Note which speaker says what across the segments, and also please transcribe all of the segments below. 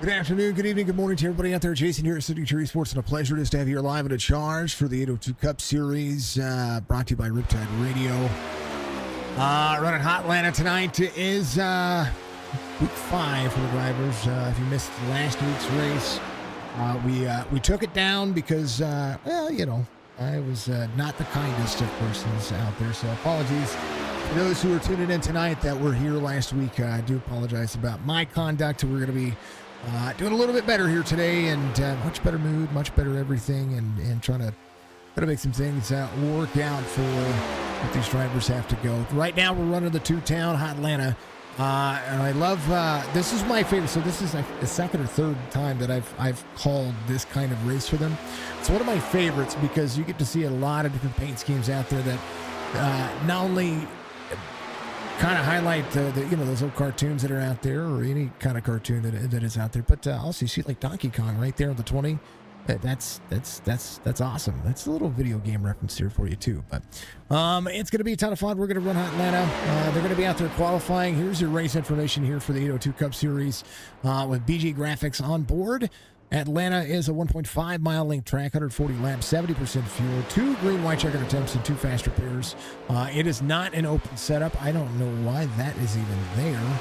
Speaker 1: Good afternoon, good evening, good morning to everybody out there. Jason here at City Cherry Sports, and a pleasure just to have you here live at a charge for the 802 Cup Series, brought to you by Riptide Radio. Running HOTLANTA tonight is week 5 for the drivers. If you missed last week's race, we took it down because, well, you know, I was not the kindest of persons out there, so apologies for those who are tuning in tonight that were here last week. I do apologize about my conduct. We're going to be doing a little bit better here today, and much better mood, much better everything, and trying to make some things work out for what these drivers have to go. Right now, we're running the two-town HOTLANTA, and I love. This is my favorite. So this is like the second or third time that I've called this kind of race for them. It's one of my favorites because you get to see a lot of different paint schemes out there that not only kind of highlight the you know, those old cartoons that are out there, or any kind of cartoon that is out there, but also you see like Donkey Kong right there on the 20. That's awesome. That's a little video game reference here for you too. But it's going to be a ton of fun. We're going to run HOTLANTA. They're going to be out there qualifying. Here's your race information here for the 802 Cup Series with BG Graphics on board. Atlanta is a 1.5 mile length track, 140 laps, 70% fuel, 2 green white checkered attempts, and 2 fast repairs. It is not an open setup. I don't know why that is even there,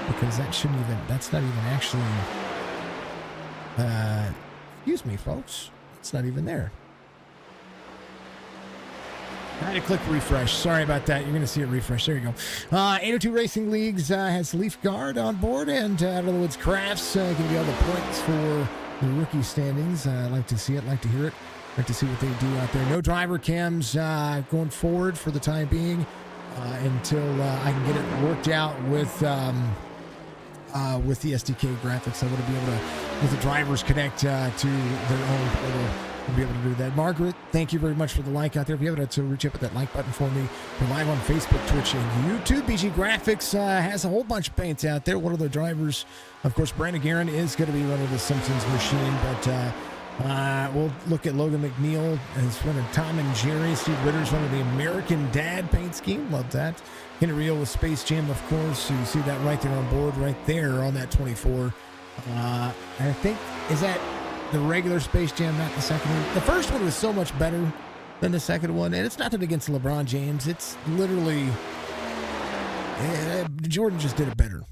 Speaker 1: because that's not even actually, excuse me, folks. It's not even there. I had to click refresh. Sorry about that. You're going to see it refresh. There you go. 802 Racing Leagues has Leaf Guard on board, and Out of the Woods Crafts going to be all the points for the rookie standings. I like to see it, like to hear it, like to see what they do out there. No driver cams going forward for the time being until I can get it worked out with the SDK graphics. I want to be able to, with the drivers, connect to their own portal. We'll be able to do that. Margaret, thank you very much for the like out there. If you haven't, to reach up with that like button for me. We're live on Facebook, Twitch, and YouTube. BG Graphics has a whole bunch of paints out there. One of the drivers, of course, Brandon Guerin is going to be running the Simpsons machine, but we'll look at Logan McNeil as running Tom and Jerry. Steve Ritter's running the American Dad paint scheme. Love that. Henry Reel with Space Jam, of course. So you see that right there on board, right there on that 24. I think, is that the regular Space Jam, not the second one? The first one was so much better than the second one, and it's nothing against LeBron James. It's literally, Jordan just did it better.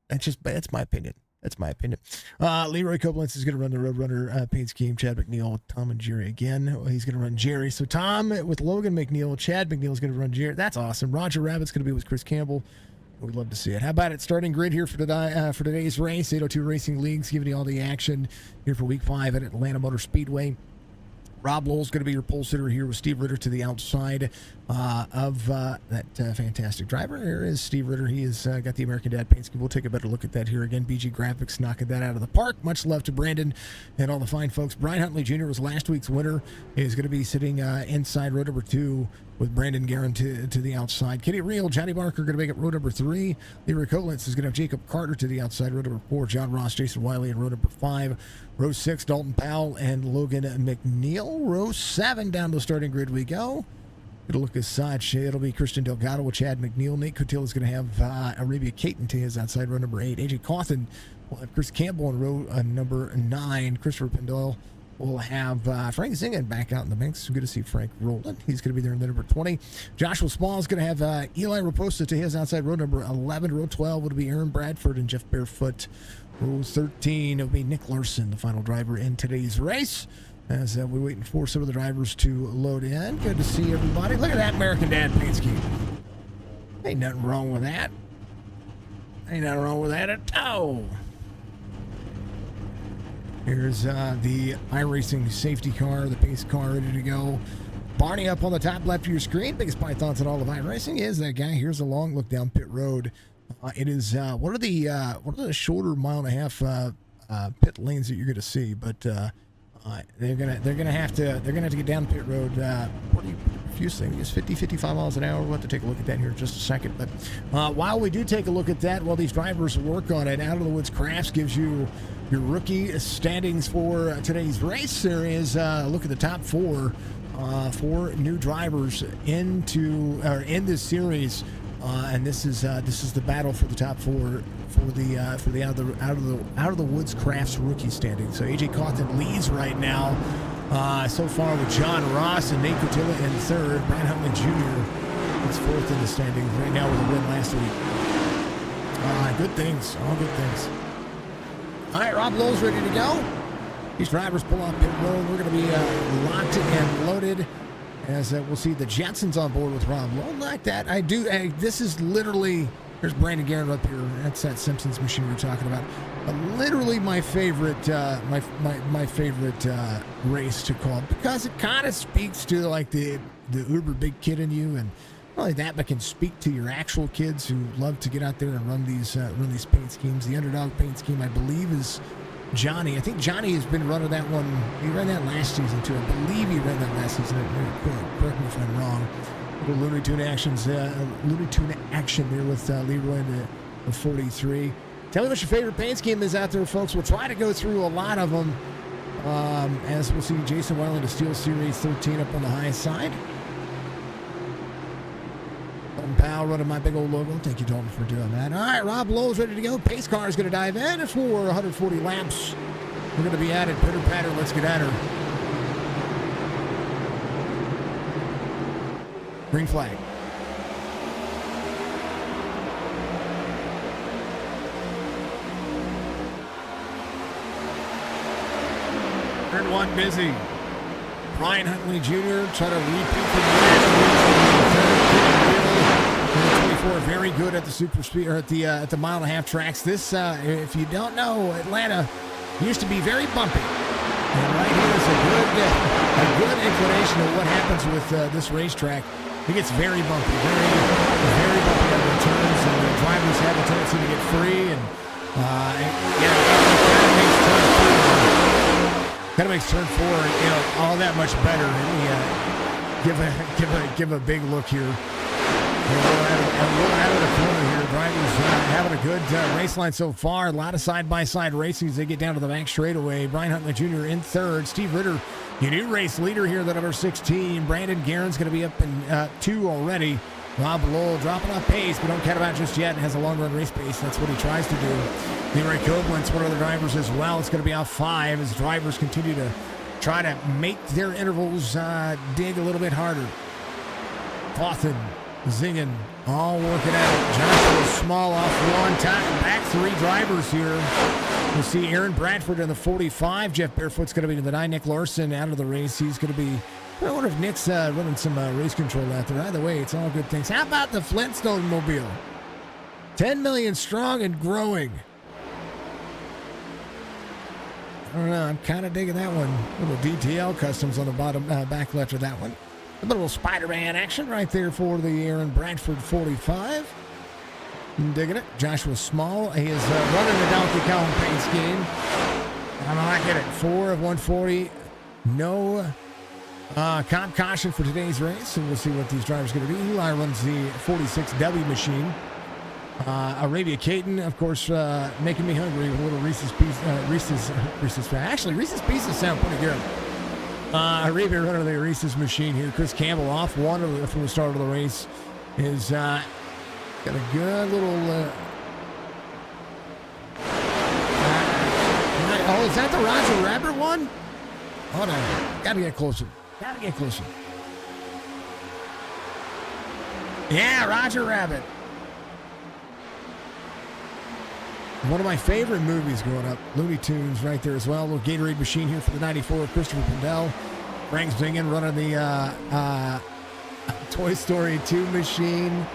Speaker 1: That's my opinion. That's my opinion. Leroy Koblenz is going to run the Roadrunner paint scheme. Chad McNeil, Tom and Jerry again. He's going to run Jerry. So Tom with Logan McNeil. Chad McNeil is going to run Jerry. That's awesome. Roger Rabbit's going to be with Chris Campbell. We'd love to see it. How about it? Starting grid here for today's race. 802 Racing Leagues giving you all the action here for week 5 at Atlanta Motor Speedway. Rob Lowell's going to be your pole sitter here with Steve Ritter to the outside of that fantastic driver. Here is Steve Ritter. He has got the American Dad paint scheme. We'll take a better look at that here again. BG Graphics knocking that out of the park. Much love to Brandon and all the fine folks. Brian Huntley Jr. was last week's winner. He's going to be sitting inside row number 2 with Brandon Guerin to the outside. Kenny Reel, Johnny Barker going to make it row number 3. Leroy Koblenz is going to have Jacob Carter to the outside, row number 4. John Ross, Jason Wiley in row number 5. Row 6, Dalton Powell and Logan McNeil. Row 7, down the starting grid we go. It'll look as such. It'll be Christian Delgado with Chad McNeil. Nate Cotillo is going to have Arabia Caton to his outside, row number 8. AJ Cawthon will have Chris Campbell in row number 9. Christopher Pendle will have Frank Zingen back out in the mix. Good to see Frank rolling. He's going to be there in the number 20. Joshua Small is going to have Eli Raposa to his outside, row number 11. Row 12 will be Aaron Bradford and Jeff Barefoot. Row 13 will be Nick Larson, the final driver in today's race, as we're waiting for some of the drivers to load in. Good to see everybody. Look at that American Dad paint scheme. Ain't nothing wrong with that. Ain't nothing wrong with that at all. Here's the iRacing safety car, the pace car ready to go. Barney up on the top left of your screen. Biggest pythons in all of iRacing is that guy. Here's a long look down pit road. It is one of the shorter mile and a half pit lanes that you're going to see, but they're gonna have to get down pit road pretty profusely. It's 50-55 miles an hour. We'll have to take a look at that here in just a second. But while we do take a look at that, while these drivers work on it, Out of the Woods Crafts gives you your rookie standings for today's race. There is a look at the top 4 new drivers in this series. And this is the battle for the top four for the out of the Woods Crafts rookie standing. So AJ Cawthon leads right now. So far with John Ross and Nate Cotilla in third. Brian Huntley Jr. is fourth in the standings right now with a win last week. Good things, all good things. All right, Rob Lowe's ready to go. These drivers pull off pit road. We're going to be locked and loaded as we'll see the Jetsons on board with Rob Lowe. Like that, this is literally. There's Brandon Guerin up here. That's that Simpsons machine we're talking about. Literally my favorite, my favorite race to call, because it kind of speaks to like the uber big kid in you, and not only that, but can speak to your actual kids who love to get out there and run these paint schemes. The underdog paint scheme, I believe, is Johnny. I think Johnny has been running that one. He ran that last season too. I believe he ran that last season. Correct me if I'm wrong. Little Looney Tune action there with Leroy in the 43. Tell me what your favorite paint scheme is out there, folks. We'll try to go through a lot of them. As we'll see Jason Weiland to Steel Series 13 up on the high side. Dalton Powell running my big old logo. Thank you, Dalton, for doing that. All right, Rob Lowe's ready to go. Pace car is going to dive in for 140 laps. We're going to be at it. Pitter patter. Let's get at her. Green flag. Turn one busy. Brian Huntley Jr. trying to repeat the match. 24, very good at the super speed, or at the mile and a half tracks. This, if you don't know, Atlanta used to be very bumpy. And right here is a good inclination of what happens with this racetrack. It gets very bumpy, very bumpy on the turns, and the drivers have a tendency to get free, and kind of makes turn four, all that much better. And give a big look here. And we're out of the corner here. Drivers having a good race line so far. A lot of side-by-side racing as they get down to the back straightaway. Brian Huntley Jr. in third. Steve Ritter, your new race leader here, the number 16. Brandon Guerin's going to be up in 2 already. Rob Lowe dropping off pace, but don't count him out just yet. Has a long-run race pace. That's what he tries to do. Leroy Koblenz, one of the drivers as well. It's going to be off 5 as drivers continue to try to make their intervals dig a little bit harder. Cawthon, Zingen, all working out. Joshua Small off 1 time. Back 3 drivers here. We'll see Aaron Bradford in the 45. Jeff Barefoot's going to be in the 9. Nick Larson out of the race. He's going to be... I wonder if Nick's running some race control out there. Either way, it's all good things. How about the Flintstone Mobile? 10 million strong and growing. I don't know. I'm kind of digging that one. Little DTL customs on the bottom back left of that one. A little Spider-Man action right there for the Aaron Bradford 45. I'm digging it. Joshua Small. He is running the Donkey Kong paint scheme. I'm liking it. 4 of 140. No comp caution for today's race, and we'll see what these drivers are going to do. Eli runs the 46W machine. Arabia Caton, of course, making me hungry with a little Reese's Pieces. Actually, Reese's Pieces sound pretty good. Arabia running the Reese's machine here. Chris Campbell off 1 from the start of the race is got a good little. Is that the Roger Rabbit one? Hold on, gotta get closer. Yeah, Roger Rabbit. One of my favorite movies growing up. Looney Tunes right there as well. A little Gatorade machine here for the 94. Christopher Pindell. Frank Zingen running the Toy Story 2 machine.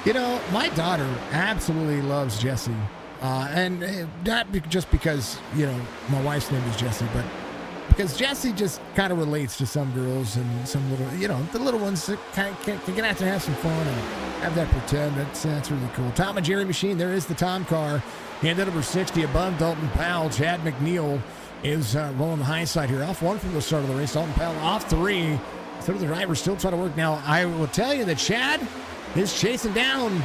Speaker 1: You know, my daughter absolutely loves Jessie. And not just because, my wife's name is Jessie, but because Jessie just kind of relates to some girls and some little, the little ones that can get out there and have some fun and have that pretend. That's really cool. Tom and Jerry machine. There is the Tom car. And at number 60 above Dalton Powell. Chad McNeil is rolling the high side here. Off 1 from the start of the race. Dalton Powell off 3. Third of the drivers still trying to work. Now, I will tell you that Chad is chasing down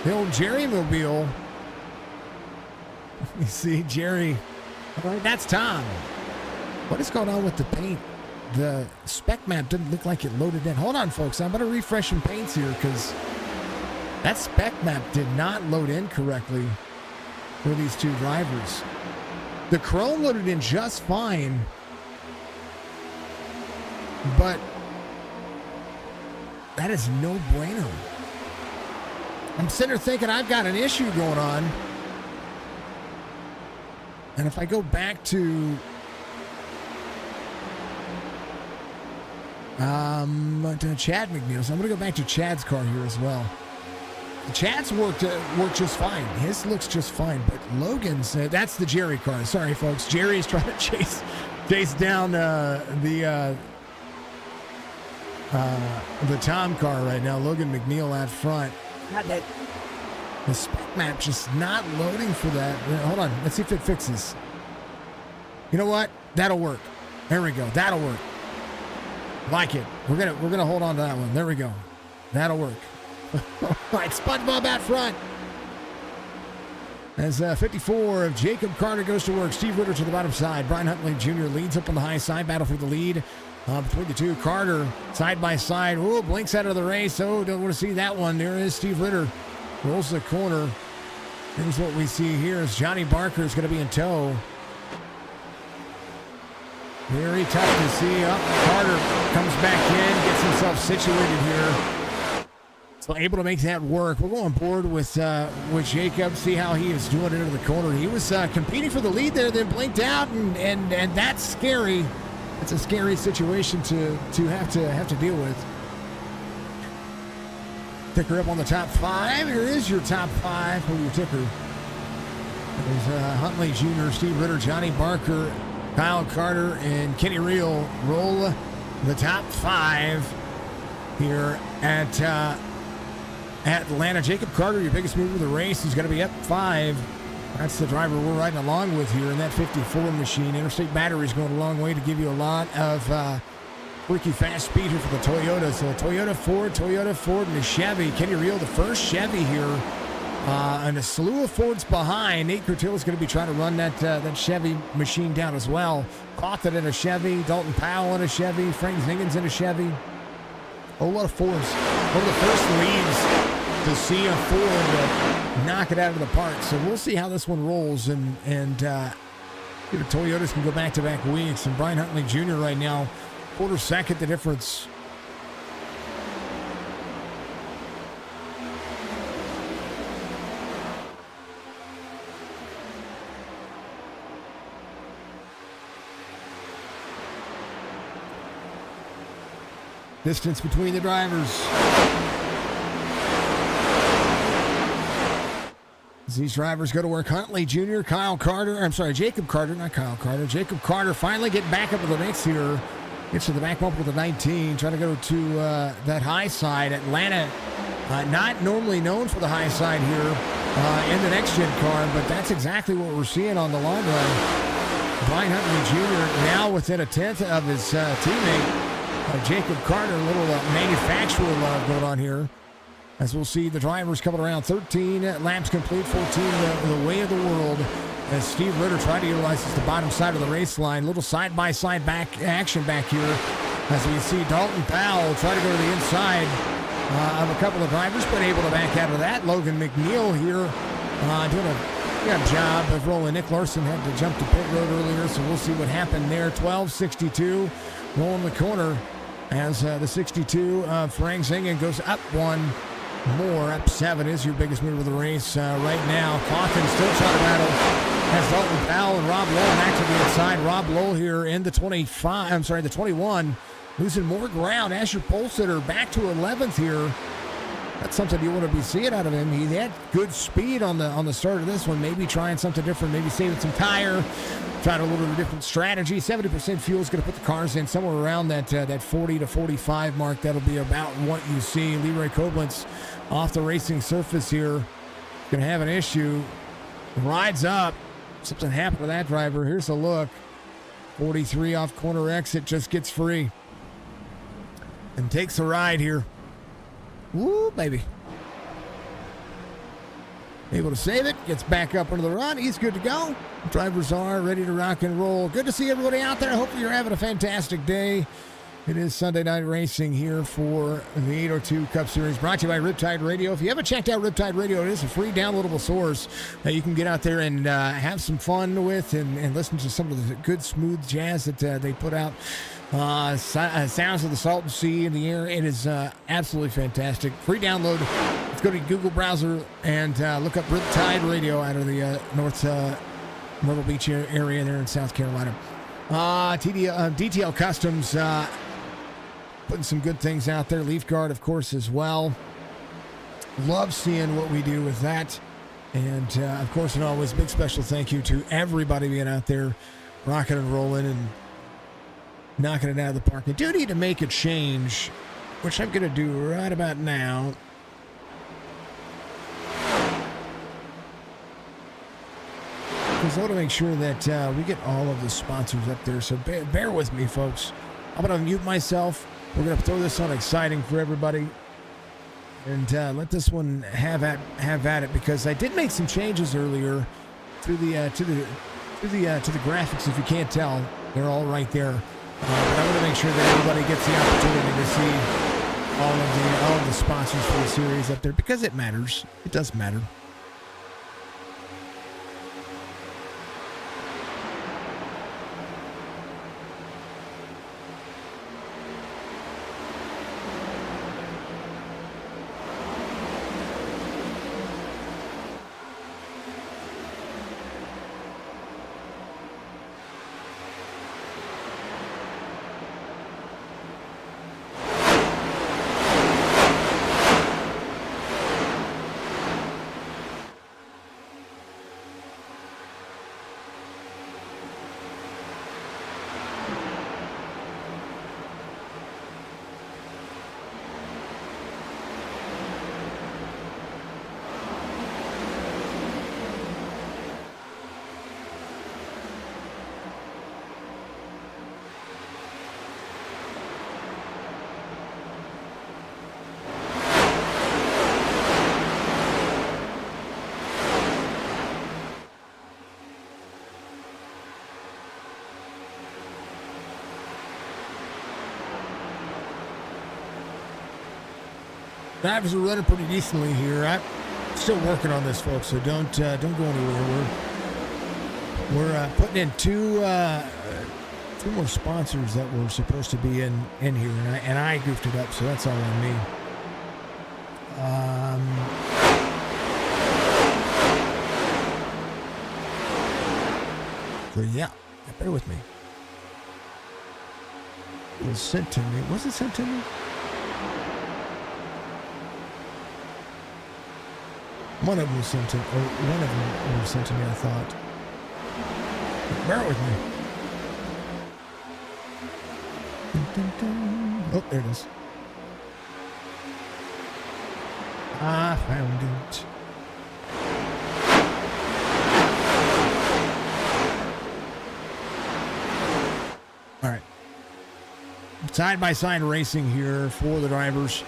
Speaker 1: the old Jerry Mobile. You see Jerry. All right, that's Tom. What is going on with the paint? The spec map didn't look like it loaded in. Hold on, folks. I'm going to refresh some paints here because That spec map did not load in correctly for these two drivers. The Chrome loaded in just fine, but that is no bueno. I'm sitting there thinking I've got an issue going on. And if I go back to Chad McNeil, so I'm going to go back to Chad's car here as well. Chad's worked just fine. His looks just fine, but Logan's, that's the Jerry car. Sorry, folks. Jerry's trying to chase down the Tom car right now. Logan McNeil out front. God, the spec map just not loading for that. Hold on. Let's see if it fixes. You know what? That'll work. There we go. That'll work. Like it. We're gonna hold on to that one. There we go. That'll work. All right, SpongeBob out front. As 54 of Jacob Carter goes to work. Steve Ritter to the bottom side. Brian Huntley Jr. leads up on the high side. Battle for the lead between the two. Carter side by side. Oh, blinks out of the race. Oh, don't want to see that one. There is Steve Ritter. Rolls the corner. Here's what we see here is Johnny Barker is going to be in tow. Very tough to see. Carter comes back in, gets himself situated here. So able to make that work. We'll go on board with Jacob, see how he is doing into the corner. He was competing for the lead there, then blinked out, and that's scary. It's a scary situation to have to deal with. Ticker up on the top five. Here is your top five for your ticker. There's Huntley Jr., Steve Ritter, Johnny Barker, Kyle Carter, and Kenny Reel roll the top five here at Atlanta. Jacob Carter, your biggest mover of the race, is going to be up 5. That's the driver we're riding along with here in that 54 machine. Interstate batteries going a long way to give you a lot of freaky fast speed here for the Toyota. So Toyota, Ford, and a Chevy. Kenny Reel, the first Chevy here. And a slew of Fords behind. Nate Curtil is going to be trying to run that Chevy machine down as well. Cawthon in a Chevy. Dalton Powell in a Chevy. Frank Zingens in a Chevy. A whole lot of Fords. One of the first leads to see a Ford knock it out of the park. So we'll see how this one rolls. And the Toyotas can go back-to-back weeks. And Brian Huntley Jr. right now, quarter second the difference. Distance between the drivers. As these drivers go to work, Huntley Jr., Jacob Carter, not Kyle Carter. Jacob Carter finally getting back up to the mix here. Gets to the back bump with a 19, trying to go to that high side. Atlanta, not normally known for the high side here in the next-gen car, but that's exactly what we're seeing on the long run. Brian Huntley Jr. now within a tenth of his teammate. Jacob Carter, a little manufacturer love going on here. As we'll see the drivers coming around. 13 laps complete, 14 the way of the world. As Steve Ritter tried to utilize the bottom side of the race line. Little side-by-side back action back here. As we see Dalton Powell try to go to the inside of a couple of drivers, but able to back out of that. Logan McNeil here doing a good job of rolling. Nick Larson had to jump to pit road earlier, so we'll see what happened there. 12:62 rolling the corner. As the 62 of Frank Zingen goes up one more. Up 7 is your biggest mover of the race right now. Cawthon still trying to battle. Has Dalton Powell and Rob Lowell back to the inside. Rob Lowell here in the 21. Losing more ground as your pole sitter back to 11th here. That's something you want to be seeing out of him. He had good speed on the start of this one. Maybe trying something different. Maybe saving some tire. Trying a little bit of a different strategy. 70% fuel is going to put the cars in somewhere around that 40 to 45 mark. That'll be about what you see. Leroy Koblenz off the racing surface here. Going to have an issue. Rides up. Something happened to that driver. Here's a look. 43 off corner exit. Just gets free. And takes a ride here. Woo, baby. Able to save it. Gets back up into the run. He's good to go. Drivers are ready to rock and roll. Good to see everybody out there. Hopefully you're having a fantastic day. It is Sunday Night Racing here for the 802 Cup Series, brought to you by Riptide Radio. If you haven't checked out Riptide Radio, it is a free downloadable source that you can get out there and have some fun with and listen to some of the good, smooth jazz that they put out. Sounds of the Salton Sea in the air. It is absolutely fantastic. Free download. Let's go to Google browser and look up Riptide Radio out of the North Myrtle Beach area there in South Carolina. DTL Customs putting some good things out there. Leaf Guard, of course, as well. Love seeing what we do with that. And, of course, and always, big special thank you to everybody being out there rocking and rolling and knocking it out of the park. I do need to make a change, which I'm going to do right about now. Because I want to make sure that we get all of the sponsors up there. So bear with me, folks. I'm going to mute myself. We're going to throw this on exciting for everybody. And let this one have at it, because I did make some changes earlier to the graphics. If you can't tell, they're all right there. But I want to make sure that everybody gets the opportunity to see all of the sponsors for the series up there, because it matters. It does matter. Drivers are running pretty decently here. I'm still working on this, folks, so don't go anywhere. We're putting in two more sponsors that were supposed to be in here, and I goofed it up, so that's all on me. So yeah, bear with me. It was sent to me. Was it sent to me? One of them was sent to me, I thought. Bear with me. Oh, there it is. I found it. All right. Side-by-side racing here for the drivers.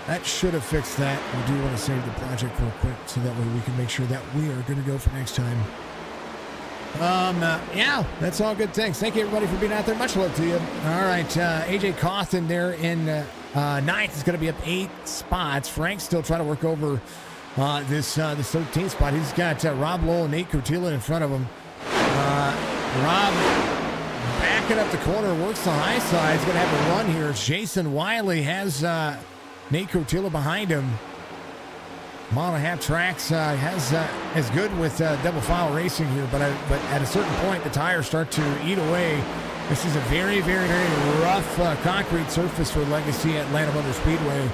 Speaker 1: That should have fixed that. We do want to save the project real quick so that way we can make sure that we are good to go for next time. Yeah, that's all good things. Thank you, everybody, for being out there. Much love to you. All right, AJ Cawthon there in ninth is going to be up 8 spots. Frank's still trying to work over this 13th spot. He's got Rob Lowell and Nate Curtila in front of him. Rob backing up the corner, works the high side. He's going to have a run here. Jason Wiley has Nate Curtila behind him. Mile and a half tracks is good with double file racing here, but at a certain point the tires start to eat away. This is a very, very, very rough concrete surface for Legacy Atlanta Motor Speedway.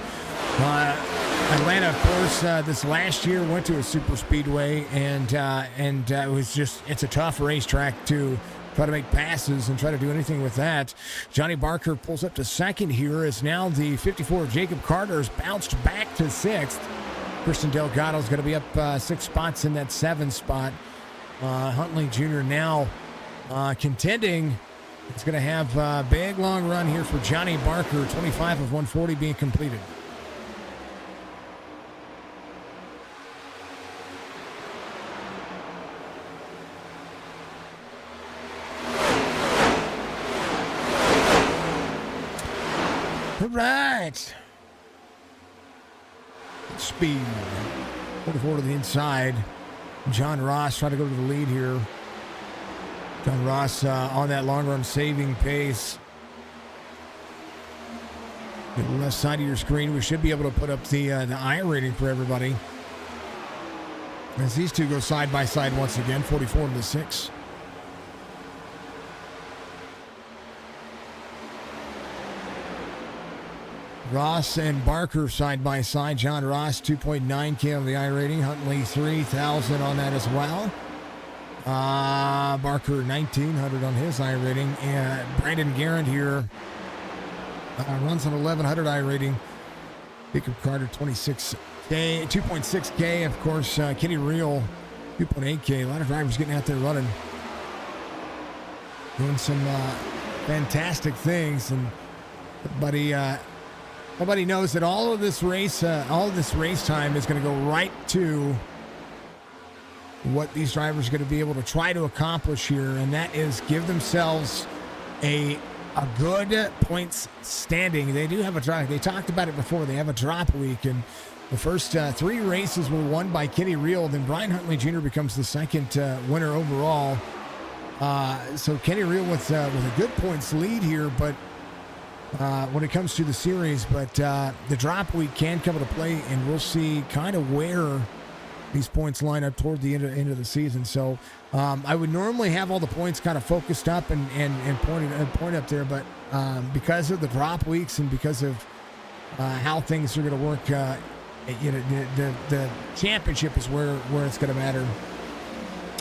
Speaker 1: Atlanta, of course, this last year went to a super speedway, and it was it's a tough racetrack to try to make passes and try to do anything with that. Johnny Barker pulls up to second here, as now the 54 of Jacob Carter has bounced back to 6th. Christian Delgado's going to be up 6 spots in that 7th spot. Huntley Jr. now contending. It's going to have a big long run here for Johnny Barker, 25 of 140 being completed. All right. Speed. 44 to the inside. John Ross trying to go to the lead here. John Ross on that long run saving pace. The left side of your screen, we should be able to put up the iRating for everybody. As these two go side by side once again, 44 to 6. Ross and Barker side by side. John Ross 2.9K on the iRating. Huntley 3,000 on that as well. Barker 1,900 on his iRating. And Brandon Garrett here runs on 1,100 iRating. Jacob Carter 2.6K. Of course, Kenny Reel 2.8K. A lot of drivers getting out there running, doing some fantastic things, and everybody knows that all of this race time is going to go right to what these drivers are going to be able to try to accomplish here, and that is give themselves a good points standing. They do have a drop. They talked about it before. They have a drop week, and the first 3 races were won by Kenny Reel. Then Brian Huntley Jr. becomes the second winner overall. So Kenny Reel with a good points lead here, but when it comes to the series, but the drop week can come into play, and we'll see kind of where these points line up toward the end of the season. So I would normally have all the points kind of focused up and point up there, but because of the drop weeks and because of how things are going to work, the championship is where it's going to matter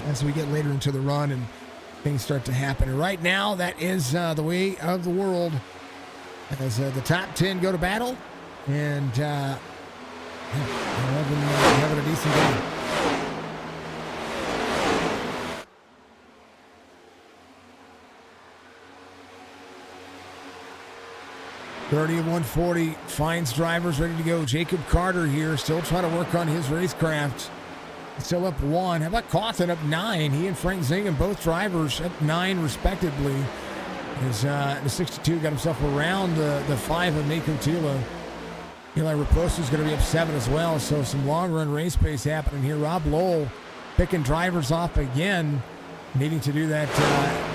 Speaker 1: as we get later into the run and things start to happen. And right now, that is the way of the world as the top 10 go to battle, and having a decent game. .30 of 140 finds drivers ready to go. Jacob Carter here, still trying to work on his racecraft. Still up 1. How about Cawthon up 9? He and Frank Zingham, both drivers, up 9 respectively. The 62 got himself around the 5 of Nico Tila. Eli Raposo is going to be up 7 as well, so some long-run race pace happening here. Rob Lowell picking drivers off again, needing to do that.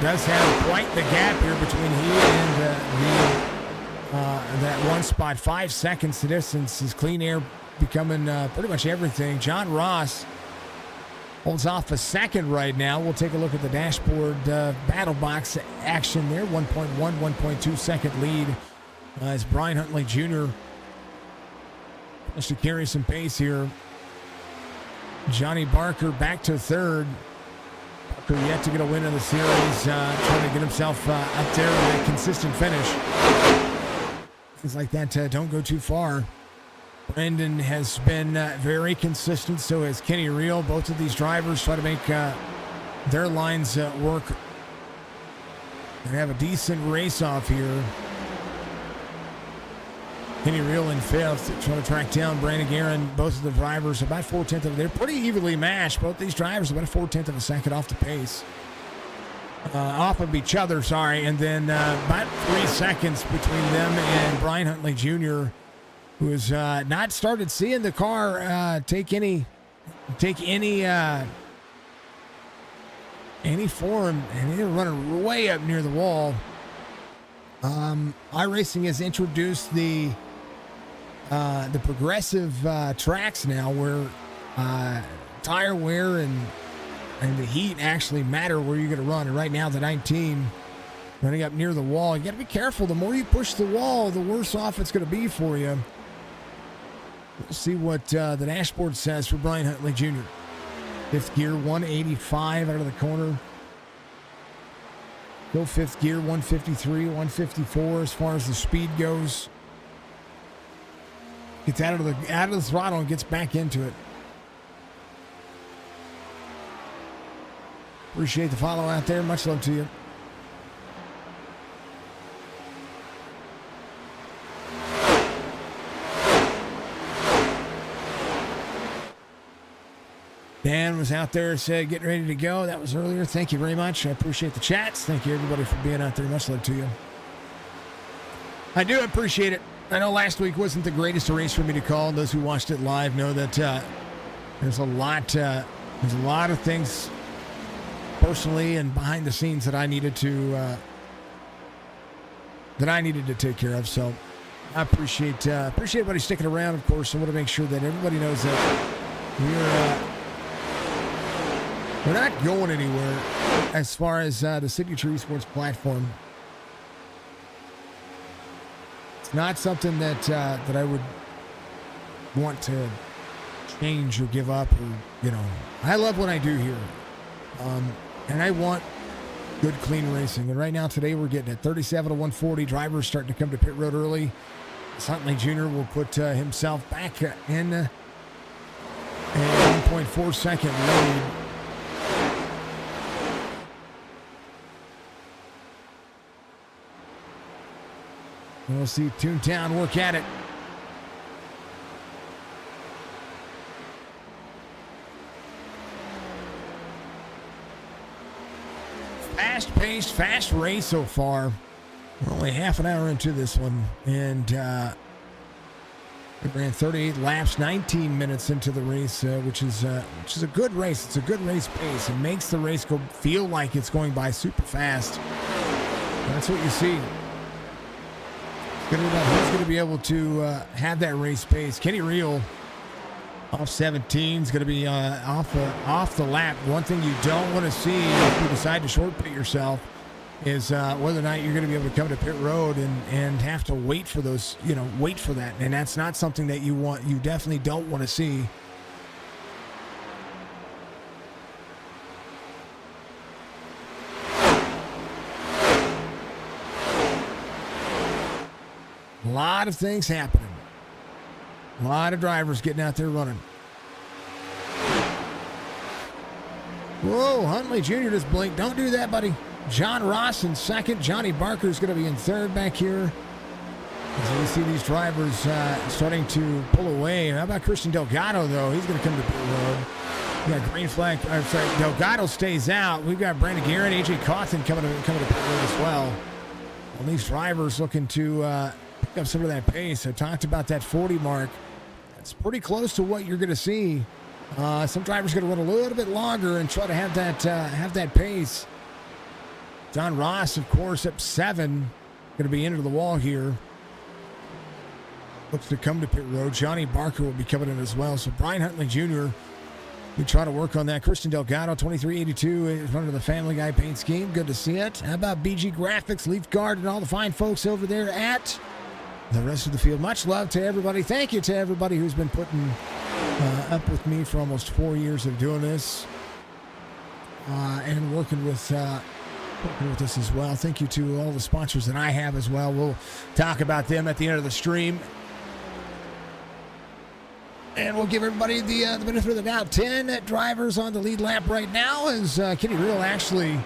Speaker 1: Does have quite the gap here between he and that one spot. 5 seconds to distance. His clean air becoming pretty much everything. John Ross holds off a second right now. We'll take a look at the dashboard battle box action there. 1.1, 1.2 second lead as Brian Huntley Jr. wants to carry some pace here. Johnny Barker back to 3rd. Barker yet to get a win in the series, trying to get himself up there with a consistent finish. Things like that don't go too far. Brendan has been very consistent, so has Kenny Reel. Both of these drivers try to make their lines work and have a decent race off here. Kenny Reel in 5th, trying to track down Brandon Guerin. Both of the drivers about 4/10 of, they're pretty evenly matched. Both these drivers about a 4/10 of a second off the pace. Off of each other, sorry. And then about 3 seconds between them and Brian Huntley Jr., who has not started seeing the car take any form, and they're running way up near the wall. iRacing has introduced the progressive tracks now, where tire wear and the heat actually matter where you're going to run. And right now, the 19 running up near the wall. You got to be careful. The more you push the wall, the worse off it's going to be for you. We'll see what the dashboard says for Brian Huntley Jr. 5th gear, 185 out of the corner. Go 5th gear, 153, 154 as far as the speed goes. Gets out of the throttle and gets back into it. Appreciate the follow out there. Much love to you. Dan was out there, said getting ready to go. That was earlier. Thank you very much. I appreciate the chats. Thank you, everybody, for being out there. Much love to you. I do appreciate it. I know last week wasn't the greatest race for me to call. Those who watched it live know that there's a lot of things personally and behind the scenes that I needed to take care of. So I appreciate everybody sticking around. Of course, I want to make sure that everybody knows that we're not going anywhere as far as the Signature Esports platform. It's not something that I would want to change or give up, or I love what I do here, and I want good, clean racing. And right now, today, we're getting at 37 to 140. Drivers starting to come to pit road early. Huntley Jr. will put himself back in a 1.4 second lead. We'll see Toontown work at it. Fast-paced, fast race so far. We're only half an hour into this one, and we ran 38 laps, 19 minutes into the race, which is a good race. It's a good race pace. It makes the race feel like it's going by super fast. And that's what you see. It's going to be about who's going to be able to have that race pace. Kenny Reel off 17 is going to be off the lap. One thing you don't want to see if you decide to short pit yourself is whether or not you're going to be able to come to pit road and have to wait for those, wait for that. And that's not something that you definitely don't want to see. A lot of things happening. A lot of drivers getting out there running. Whoa, Huntley Jr. just blinked. Don't do that, buddy. John Ross in second. Johnny Barker is going to be in third back here. As we see these drivers starting to pull away. How about Christian Delgado, though? He's going to come to pit road. We got green flag. I'm sorry, Delgado stays out. We've got Brandon Garrett, AJ Cawthon coming to pit road as well. Well, these drivers looking to pick up some of that pace. I talked about that 40 mark. That's pretty close to what you're going to see. Some drivers going to run a little bit longer and try to have that pace. John Ross, of course, up 7. Going to be into the wall here. Looks to come to pit road. Johnny Barker will be coming in as well. So Brian Huntley Jr. We try to work on that. Christian Delgado, 2382, in front of the Family Guy paint scheme. Good to see it. How about BG Graphics, Leaf Guard, and all the fine folks over there at the rest of the field? Much love to everybody. Thank you to everybody who's been putting up with me for almost 4 years of doing this and working with us as well. Thank you to all the sponsors that I have as well. We'll talk about them at the end of the stream. And we'll give everybody the benefit of the doubt. 10 drivers on the lead lap right now as Kenny Reel actually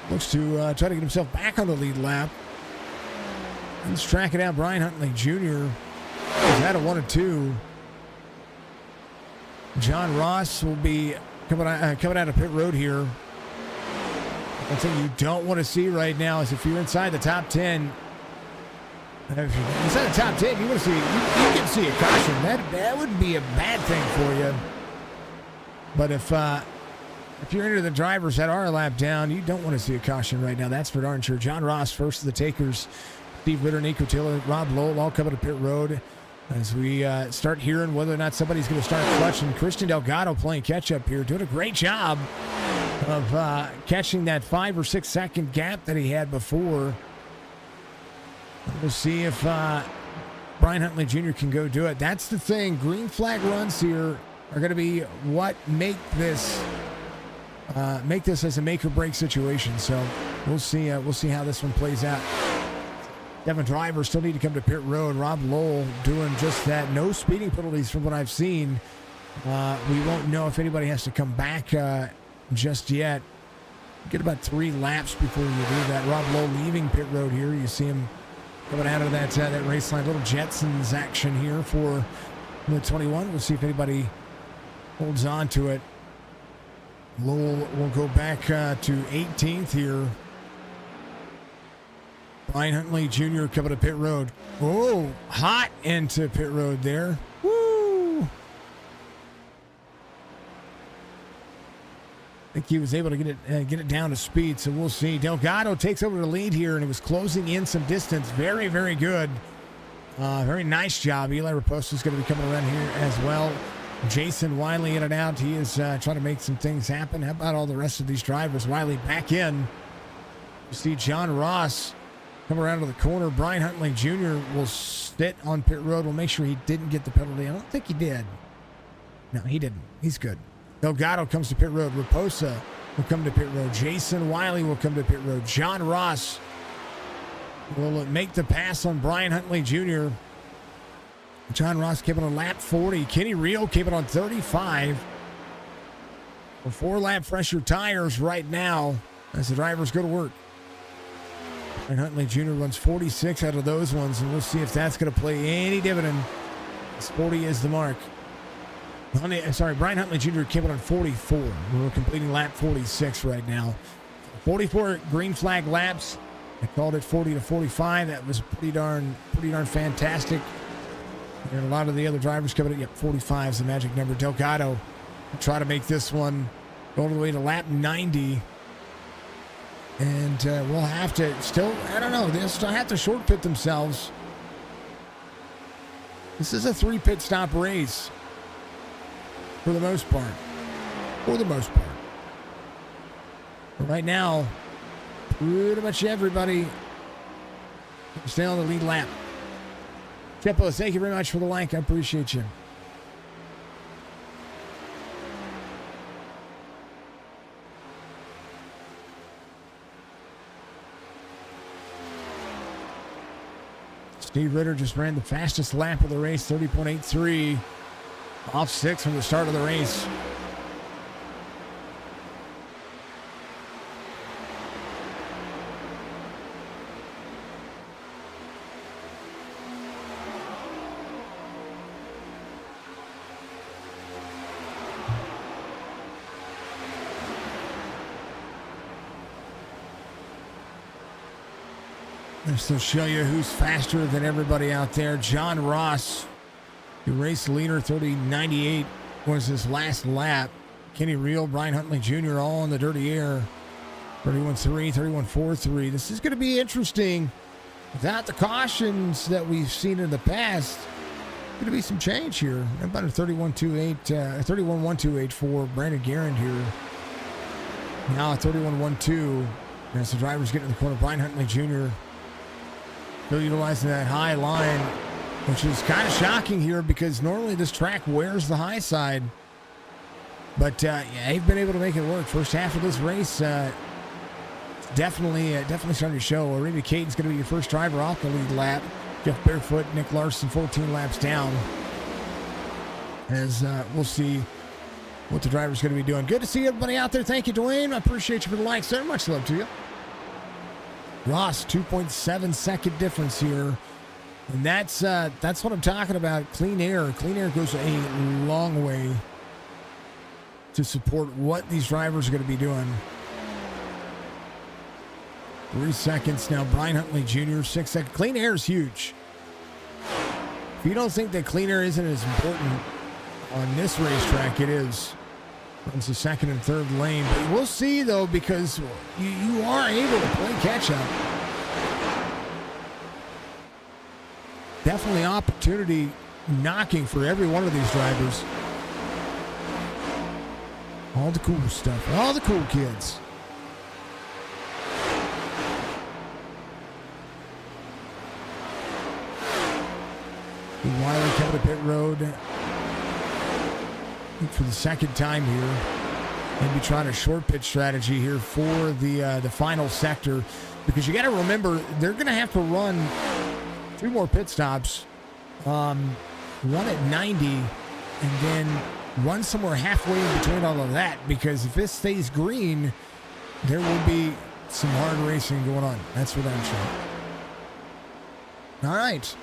Speaker 1: looks to try to get himself back on the lead lap. He's tracking out Brian Huntley Jr. He's had a 1 and 2. John Ross will be coming out of pit road here. One thing you don't want to see right now is if you're inside the top 10. If you're inside the top 10, you want to see you can see a caution. That would be a bad thing for you. But if you're into the drivers that are a lap down, you don't want to see a caution right now. That's for darn sure. John Ross, first of the takers. Steve Ritter, Nico Taylor, Rob Lowell, all coming to pit road as we start hearing whether or not somebody's going to start clutching. Christian Delgado playing catch-up here, doing a great job of catching that 5 or 6 second gap that he had before. We'll see if Brian Huntley Jr. can go do it. That's the thing. Green flag runs here are going to be what make this as a make-or-break situation. So we'll see how this one plays out. Devin Driver still need to come to pit road. Rob Lowell doing just that. No speeding penalties from what I've seen. We won't know if anybody has to come back just yet. Get about 3 laps before you do that. Rob Lowell leaving pit road here. You see him coming out of that race line. Little Jetsons action here for the 21. We'll see if anybody holds on to it. Lowell will go back to 18th here. Brian Huntley Jr. coming to pit road. Oh, hot into pit road there. Woo! I think he was able to get it down to speed, so we'll see. Delgado takes over the lead here, and it was closing in some distance. Very, very good. Very nice job. Eli Raposo is going to be coming around here as well. Jason Wiley in and out. He is trying to make some things happen. How about all the rest of these drivers? Wiley back in. You see John Ross come around to the corner. Brian Huntley Jr. will sit on pit road. We'll make sure he didn't get the penalty. I don't think he did. No, he didn't. He's good. Delgado comes to pit road. Raposa will come to pit road. Jason Wiley will come to pit road. John Ross will make the pass on Brian Huntley Jr. John Ross keeping on lap 40. Kenny Reel keeping on 35. 4-lap pressure tires right now as the drivers go to work. And Huntley Jr. runs 46 out of those ones, and we'll see if that's going to play any dividend. 40 is the mark. Brian Huntley Jr. came on 44. We're completing lap 46 right now. 44 green flag laps. I called it 40 to 45. That was pretty darn fantastic. And a lot of the other drivers coming in. Yep, 45 is the magic number. Delgado will try to make this one go all the way to lap 90. And we'll have to still, I don't know, they'll still have to short pit themselves. This is a 3 pit stop race for the most part. For the most part. But right now, pretty much everybody stay on the lead lap. Chepo, thank you very much for the like. I appreciate you. Steve Ritter just ran the fastest lap of the race, 30.83. Off 6 from the start of the race. This will show you who's faster than everybody out there. John Ross, the race leader, 30.98 was his last lap. Kenny Reel, Brian Huntley Jr. all in the dirty air. 31.3, 31.43. This is going to be interesting. Without the cautions that we've seen in the past, going to be some change here. About a 31.28, 31.128 for Brandon Garand here. Now a 31.12. As the drivers get in the corner, Brian Huntley Jr. still utilizing that high line, which is kind of shocking here because normally this track wears the high side. But yeah, they've been able to make it work. First half of this race, definitely starting to show. Arena Caden's going to be your first driver off the lead lap. Jeff Barefoot, Nick Larson, 14 laps down. As we'll see what the driver's going to be doing. Good to see everybody out there. Thank you, Dwayne. I appreciate you for the likes there. Much love to you. Ross, 2.7 second difference here. And that's what I'm talking about. Clean air. Clean air goes a long way to support what these drivers are going to be doing. 3 seconds now. Brian Huntley Jr., 6 seconds. Clean air is huge. If you don't think that clean air isn't as important on this racetrack, it is. Runs the second and third lane. But we'll see, though, because you are able to play catch-up. Definitely opportunity knocking for every one of these drivers. All the cool stuff. All the cool kids. Wiley coming to pit road for the second time here. Maybe trying a short pit strategy here for the final sector, because you got to remember they're going to have to run 2 more pit stops, one at 90, and then run somewhere halfway in between all of that, because if this stays green, there will be some hard racing going on. That's what I'm sure. All right.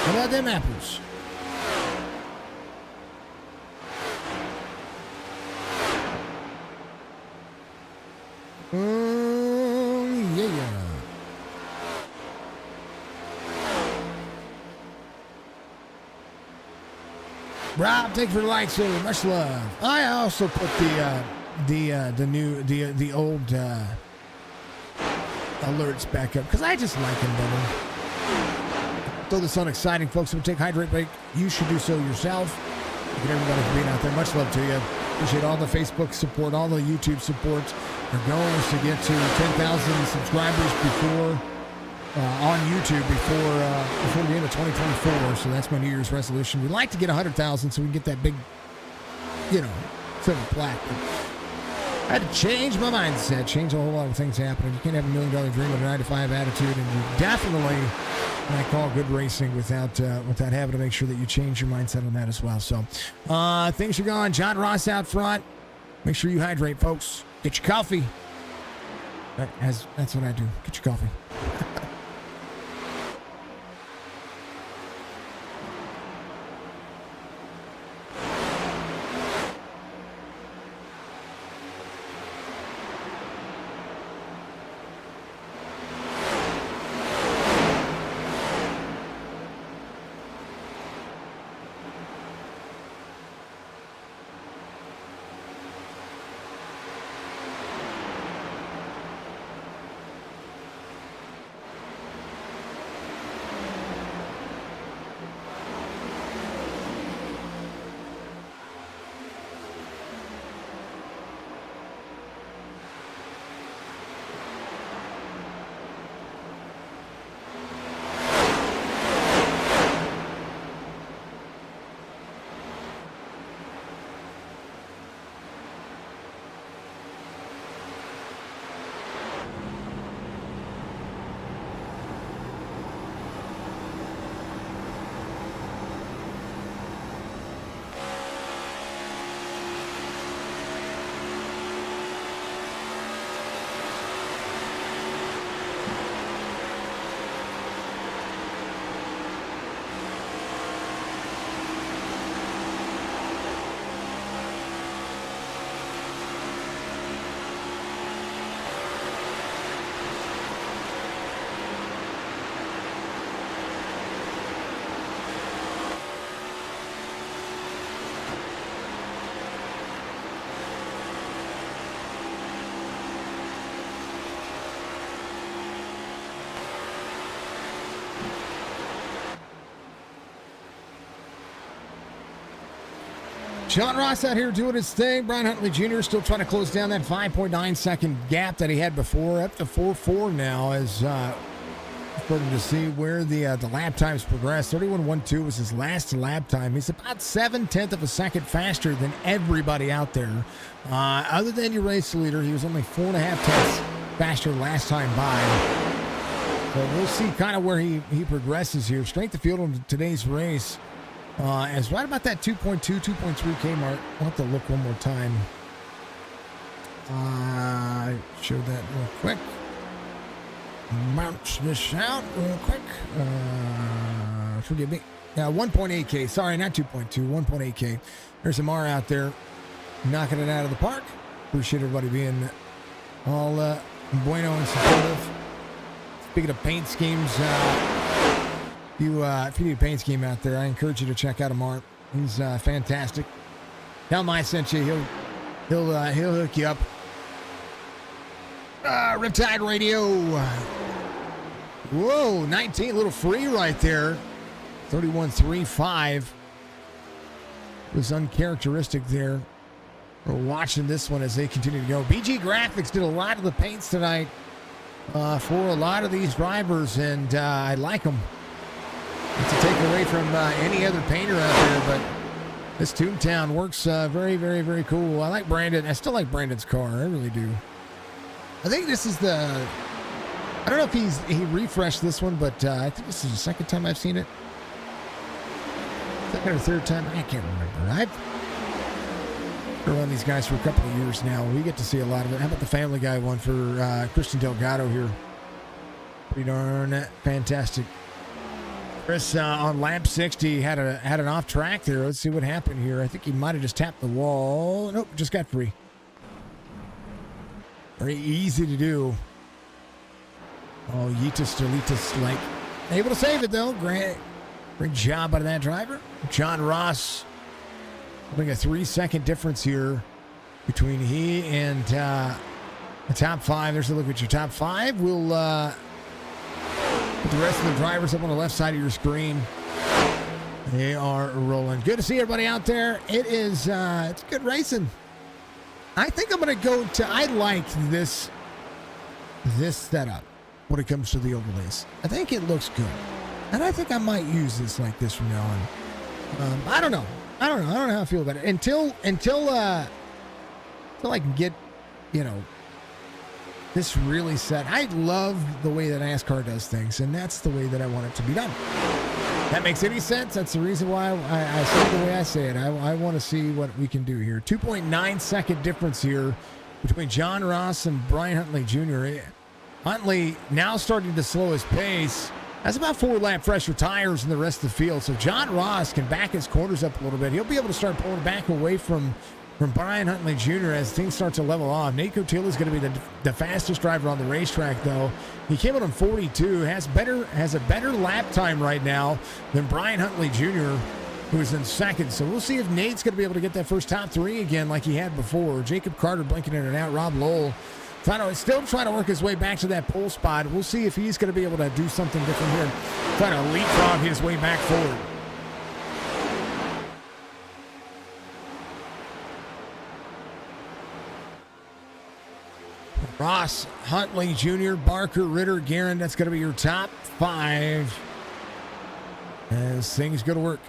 Speaker 1: How about them apples? Yeah. Rob, thank you for the like, so much love. I also put the old alerts back up because I just like them better. Throw this on exciting, folks. If we take hydrate break, you should do so yourself. Thank you everybody for being out there. Much love to you. Appreciate all the Facebook support, all the YouTube support. Our goal is to get to 10,000 subscribers before on YouTube before the end of 2024. So that's my New Year's resolution. We'd like to get 100,000 so we can get that big, silver plaque. But I had to change my mindset, change a whole lot of things happening. You can't have $1 million dream with a 9-to-5 attitude, and you definitely, and I call good racing without having to make sure that you change your mindset on that as well. So things are going. John Ross out front. Make sure you hydrate, folks. Get your coffee. That's what I do. Get your coffee. John Ross out here doing his thing. Brian Huntley Jr. still trying to close down that 5.9 second gap that he had before, up to 4.4 now, as starting to see where the lap times progress. 31.12 was his last lap time. He's about 7/10 of a second faster than everybody out there. Other than your race leader, he was only 4.5 tenths faster last time by. So we'll see kind of where he progresses here. Strength of field on today's race. It's right about that 2.2, 2.3K mark. I'll have to look one more time. Show that real quick. Bounce this out real quick. Forgive me. 1.8K. Sorry, not 2.2. 1.8K. There's Amar out there knocking it out of the park. Appreciate everybody being all bueno and supportive. Speaking of paint schemes, if you need a paint scheme out there, I encourage you to check out Amar. He's fantastic. Tell him I sent you. He'll hook you up. Riptide Radio. Whoa, 19, a little free right there. 31.35 was uncharacteristic there. We're watching this one as they continue to go. BG Graphics did a lot of the paints tonight for a lot of these drivers, and I like them. It's a take away from any other painter out there, but this Toontown works very, very, very cool. I like Brandon. I still like Brandon's car. I really do. I think this is I don't know if he refreshed this one, but I think this is the second time I've seen it. Second or third time. I can't remember. I've been around these guys for a couple of years now. We get to see a lot of it. How about the Family Guy one for Christian Delgado here? Pretty darn fantastic. Chris on lap 60 had an off track there. Let's see what happened here. I think he might have just tapped the wall. Nope, just got free. Very easy to do. Oh, Yeetus Delitus, like, able to save it though. Great job out of that driver. John Ross Having a 3-second difference here between he and the top 5. There's a look at your top 5. We'll put the rest of the drivers up on the left side of your screen. They are rolling. Good to see everybody out there. It is it's good racing. I think I'm going to go to, I like this setup when it comes to the overlays. I think it looks good. And I think I might use this like this from now on. I don't know. I don't know how I feel about it. Until I can get, this really set. I love the way that NASCAR does things, and that's the way that I want it to be done. That makes any sense? That's the reason why I say it the way I say it. I want to see what we can do here. 2.9 second difference here between John Ross and Brian Huntley Jr. Huntley now starting to slow his pace. Has about 4 lap fresher tires in the rest of the field. So John Ross can back his corners up a little bit. He'll be able to start pulling back away from Brian Huntley Jr. as things start to level off. Nate Cotillo is going to be the fastest driver on the racetrack, though. He came out on 42, has a better lap time right now than Brian Huntley Jr., who is in second. So we'll see if Nate's going to be able to get that first top 3 again like he had before. Jacob Carter blinking in and out. Rob Lowell still trying to work his way back to that pole spot. We'll see if he's going to be able to do something different here. Trying to leapfrog his way back forward. Ross, Huntley Jr., Barker, Ritter, Guerin. That's going to be your top 5 as things go to work.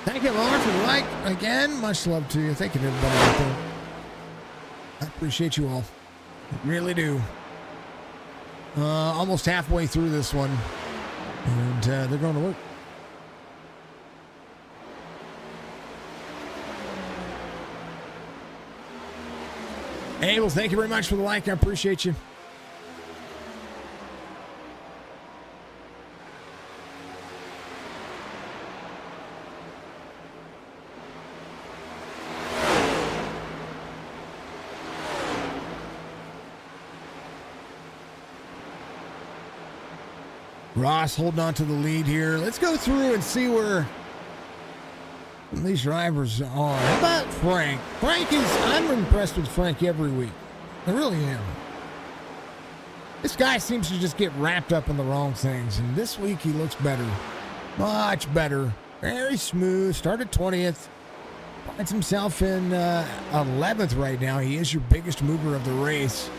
Speaker 1: Thank you, Lauren, for the like. Again, much love to you. Thank you to everybody out there. I appreciate you all. I really do. Almost halfway through this one, and they're going to work. Hey, well, thank you very much for the like. I appreciate you. Ross holding on to the lead here. Let's go through and see where these drivers are. How about Frank? I'm impressed with Frank every week. I really am. This guy seems to just get wrapped up in the wrong things, and this week he looks better. Much better. Very smooth. Started 20th. Finds himself in 11th right now. He is your biggest mover of the race.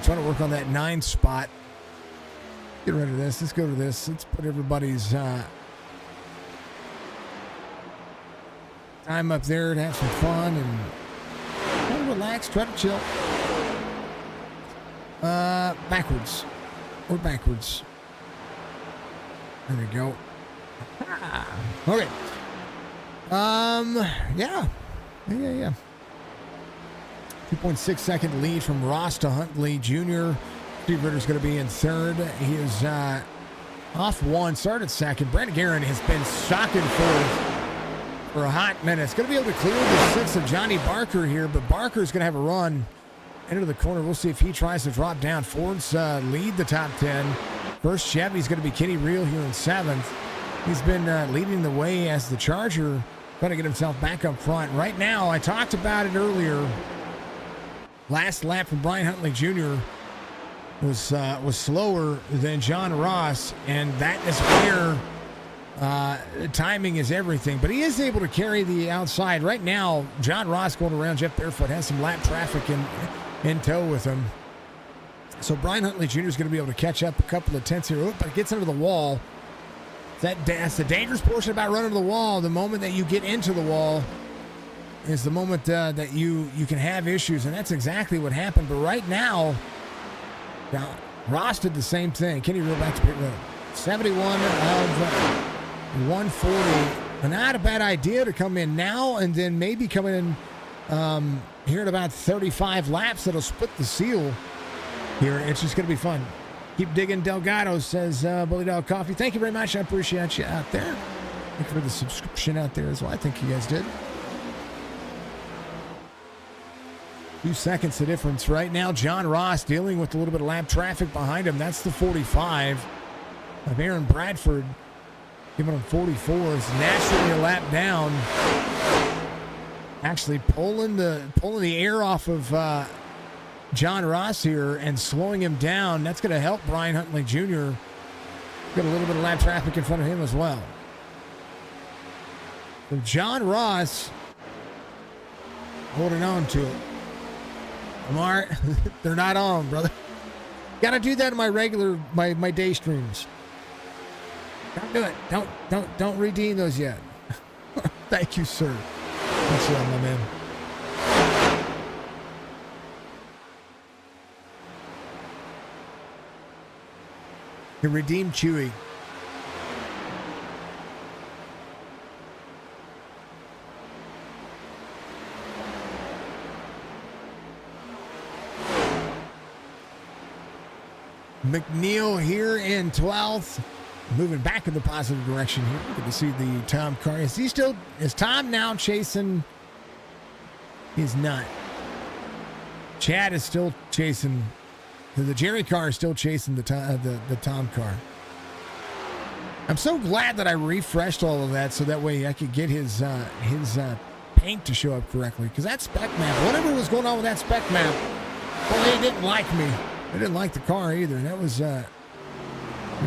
Speaker 1: Trying to work on that 9th spot. Get rid of this. Let's go to this. Let's put everybody's time up there to have some fun and try to relax, try to chill. Backwards. Or backwards. There we go. Okay. Yeah. 2.6 second lead from Ross to Huntley Jr. Steve Ritter's going to be in third. He is off 1, started second. Brandon Guerin has been shocking for a hot minute. It's going to be able to clear the 6 of Johnny Barker here, but Barker's going to have a run into the corner. We'll see if he tries to drop down. Ford's lead the top 10. First Chevy's going to be Kenny Reel here in 7th. He's been leading the way as the Charger, trying to get himself back up front. Right now, I talked about it earlier. Last lap from Brian Huntley Jr. was slower than John Ross, and that is where timing is everything. But he is able to carry the outside. Right now, John Ross going around Jeff Barefoot has some lap traffic in tow with him. So Brian Huntley Jr. is going to be able to catch up a couple of tenths here. But it gets into the wall. That's the dangerous portion about running to the wall. The moment that you get into the wall is the moment that you can have issues, and that's exactly what happened. But right now, Ross did the same thing. Kenny Reel back to pit road. 71 of 140. Not a bad idea to come in now and then maybe coming in here at about 35 laps. That'll split the seal here. It's just going to be fun. Keep digging, Delgado, says Bully Dog Coffee. Thank you very much. I appreciate you out there. Thank you for the subscription out there as well. I think you guys did. 2 seconds the difference right now. John Ross dealing with a little bit of lap traffic behind him. That's the 45 of Aaron Bradford. Given on 44 is naturally a lap down. Actually pulling the air off of John Ross here and slowing him down. That's going to help Brian Huntley Jr. Got a little bit of lap traffic in front of him as well. So John Ross holding on to it. Lamar, they're not on, brother. Got to do that in my day streams. Don't do it. Don't redeem those yet. Thank you, sir. What's up, my man? You redeemed Chewy. McNeil here in 12th. Moving back in the positive direction here. Good to see the Tom car. Is Tom now chasing? He's not. Chad is still chasing. The Jerry car is still chasing the Tom car. I'm so glad that I refreshed all of that so that way I could get his paint to show up correctly. Because that spec map, whatever was going on with that spec map, well, they didn't like me. They didn't like the car either. That was a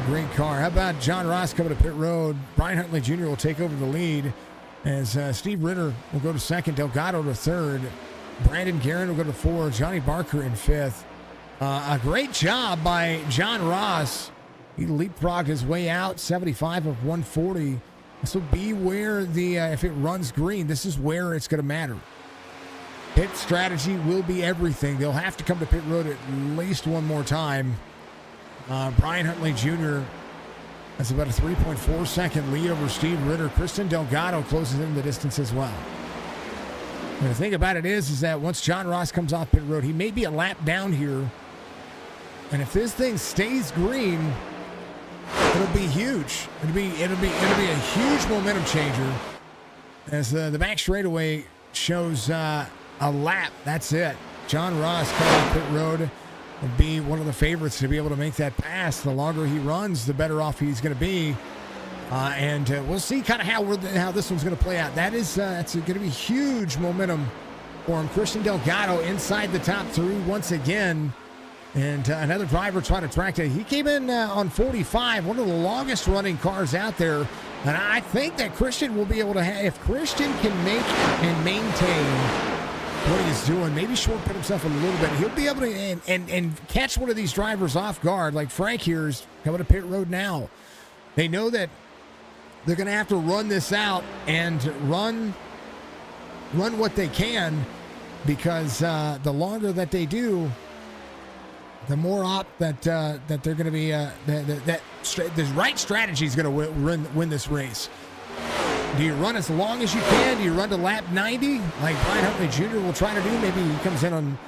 Speaker 1: great car. How about John Ross coming to pit road? Brian Huntley Jr. will take over the lead as Steve Ritter will go to second, Delgado to third, Brandon Guerin will go to fourth, Johnny Barker in fifth. A great job by John Ross. He leapfrogged his way out, 75 of 140. This will be where if it runs green, this is where it's going to matter. Pit strategy will be everything. They'll have to come to pit road at least one more time. Brian Huntley Jr. has about a 3.4 second lead over Steve Ritter. Kristen Delgado closes in the distance as well. And the thing about it is that once John Ross comes off pit road, he may be a lap down here. And if this thing stays green, it'll be huge. It'll be a huge momentum changer. As the back straightaway shows a lap. That's it. John Ross coming off pit road will be one of the favorites to be able to make that pass. The longer he runs, the better off he's going to be. And we'll see kind of how this one's going to play out. That's going to be huge momentum for him. Christian Delgado inside the top three once again. And another driver trying to track it. He came in on 45, one of the longest running cars out there. And I think that Christian will be able to if Christian can make and maintain what he's doing, maybe shortcut himself a little bit, he'll be able to and catch one of these drivers off guard. Like Frank here is coming to pit road now. They know that they're going to have to run this out and run what they can, because the longer that they do, the more that they're going to be the right strategy is going to win this race. Do you run as long as you can? Do you run to lap 90 like Brian Huntley Jr. will try to do? Maybe he comes in on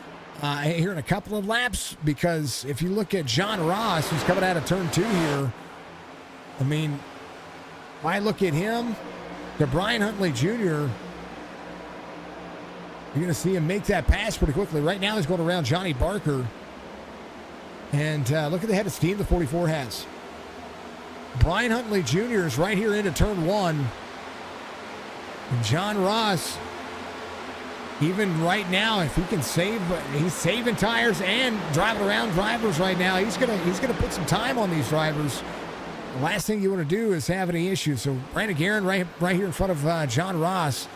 Speaker 1: here in a couple of laps, because if you look at John Ross, who's coming out of turn 2 here, I mean, if I look at him to Brian Huntley Jr., you're going to see him make that pass pretty quickly. Right now he's going around Johnny Barker. And look at the head of steam the 44 has. Brian Huntley Jr. is right here into turn 1. And John Ross, even right now, if he can he's saving tires and driving around drivers right now. He's gonna put some time on these drivers. The last thing you want to do is have any issues. So Brandon Guerin right here in front of John Ross.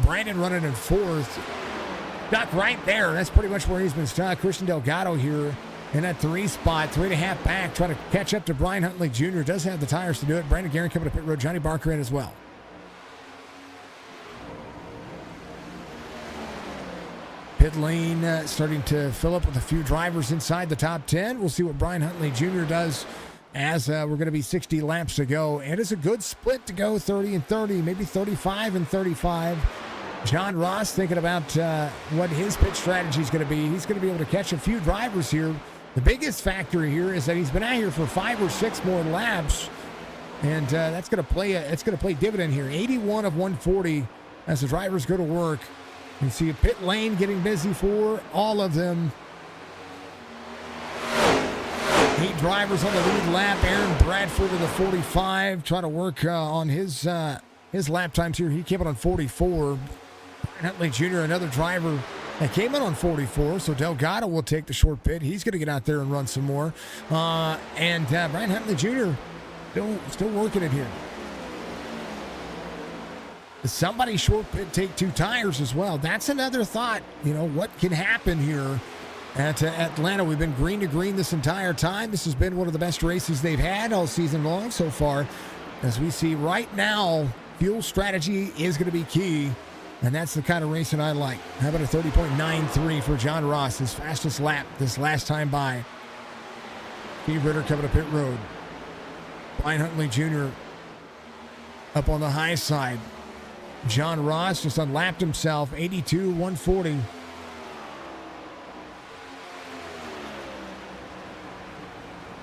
Speaker 1: Brandon running in 4th. Stuck right there. That's pretty much where he's been stuck. Christian Delgado here in that 3 spot, 3.5 back, trying to catch up to Brian Huntley Jr. Does have the tires to do it. Brandon Guerin coming to pit road. Johnny Barker in as well. Pit lane starting to fill up with a few drivers inside the top 10. We'll see what Brian Huntley Jr. does as we're going to be 60 laps to go. And it's a good split to go, 30 and 30, maybe 35 and 35. John Ross thinking about what his pit strategy is going to be. He's going to be able to catch a few drivers here. The biggest factor here is that he's been out here for 5 or 6 more laps, and that's going to play dividend here. 81 of 140 as the drivers go to work. You see a pit lane getting busy for all of them. 8 drivers on the lead lap. Aaron Bradford in the 45, trying to work on his lap times here. He came in on 44. Brian Huntley Jr., another driver that came in on 44, so Delgado will take the short pit. He's going to get out there and run some more. And Brian Huntley Jr. still working it here. Somebody short pit take 2 tires as well. That's another thought. You know, what can happen here at Atlanta? We've been green to green this entire time. This has been one of the best races they've had all season long so far. As we see right now, fuel strategy is going to be key. And that's the kind of racing I like. How about a 30.93 for John Ross, his fastest lap this last time by. Steve Ritter coming to pit road. Brian Huntley Jr. up on the high side. John Ross just unlapped himself, 82.140.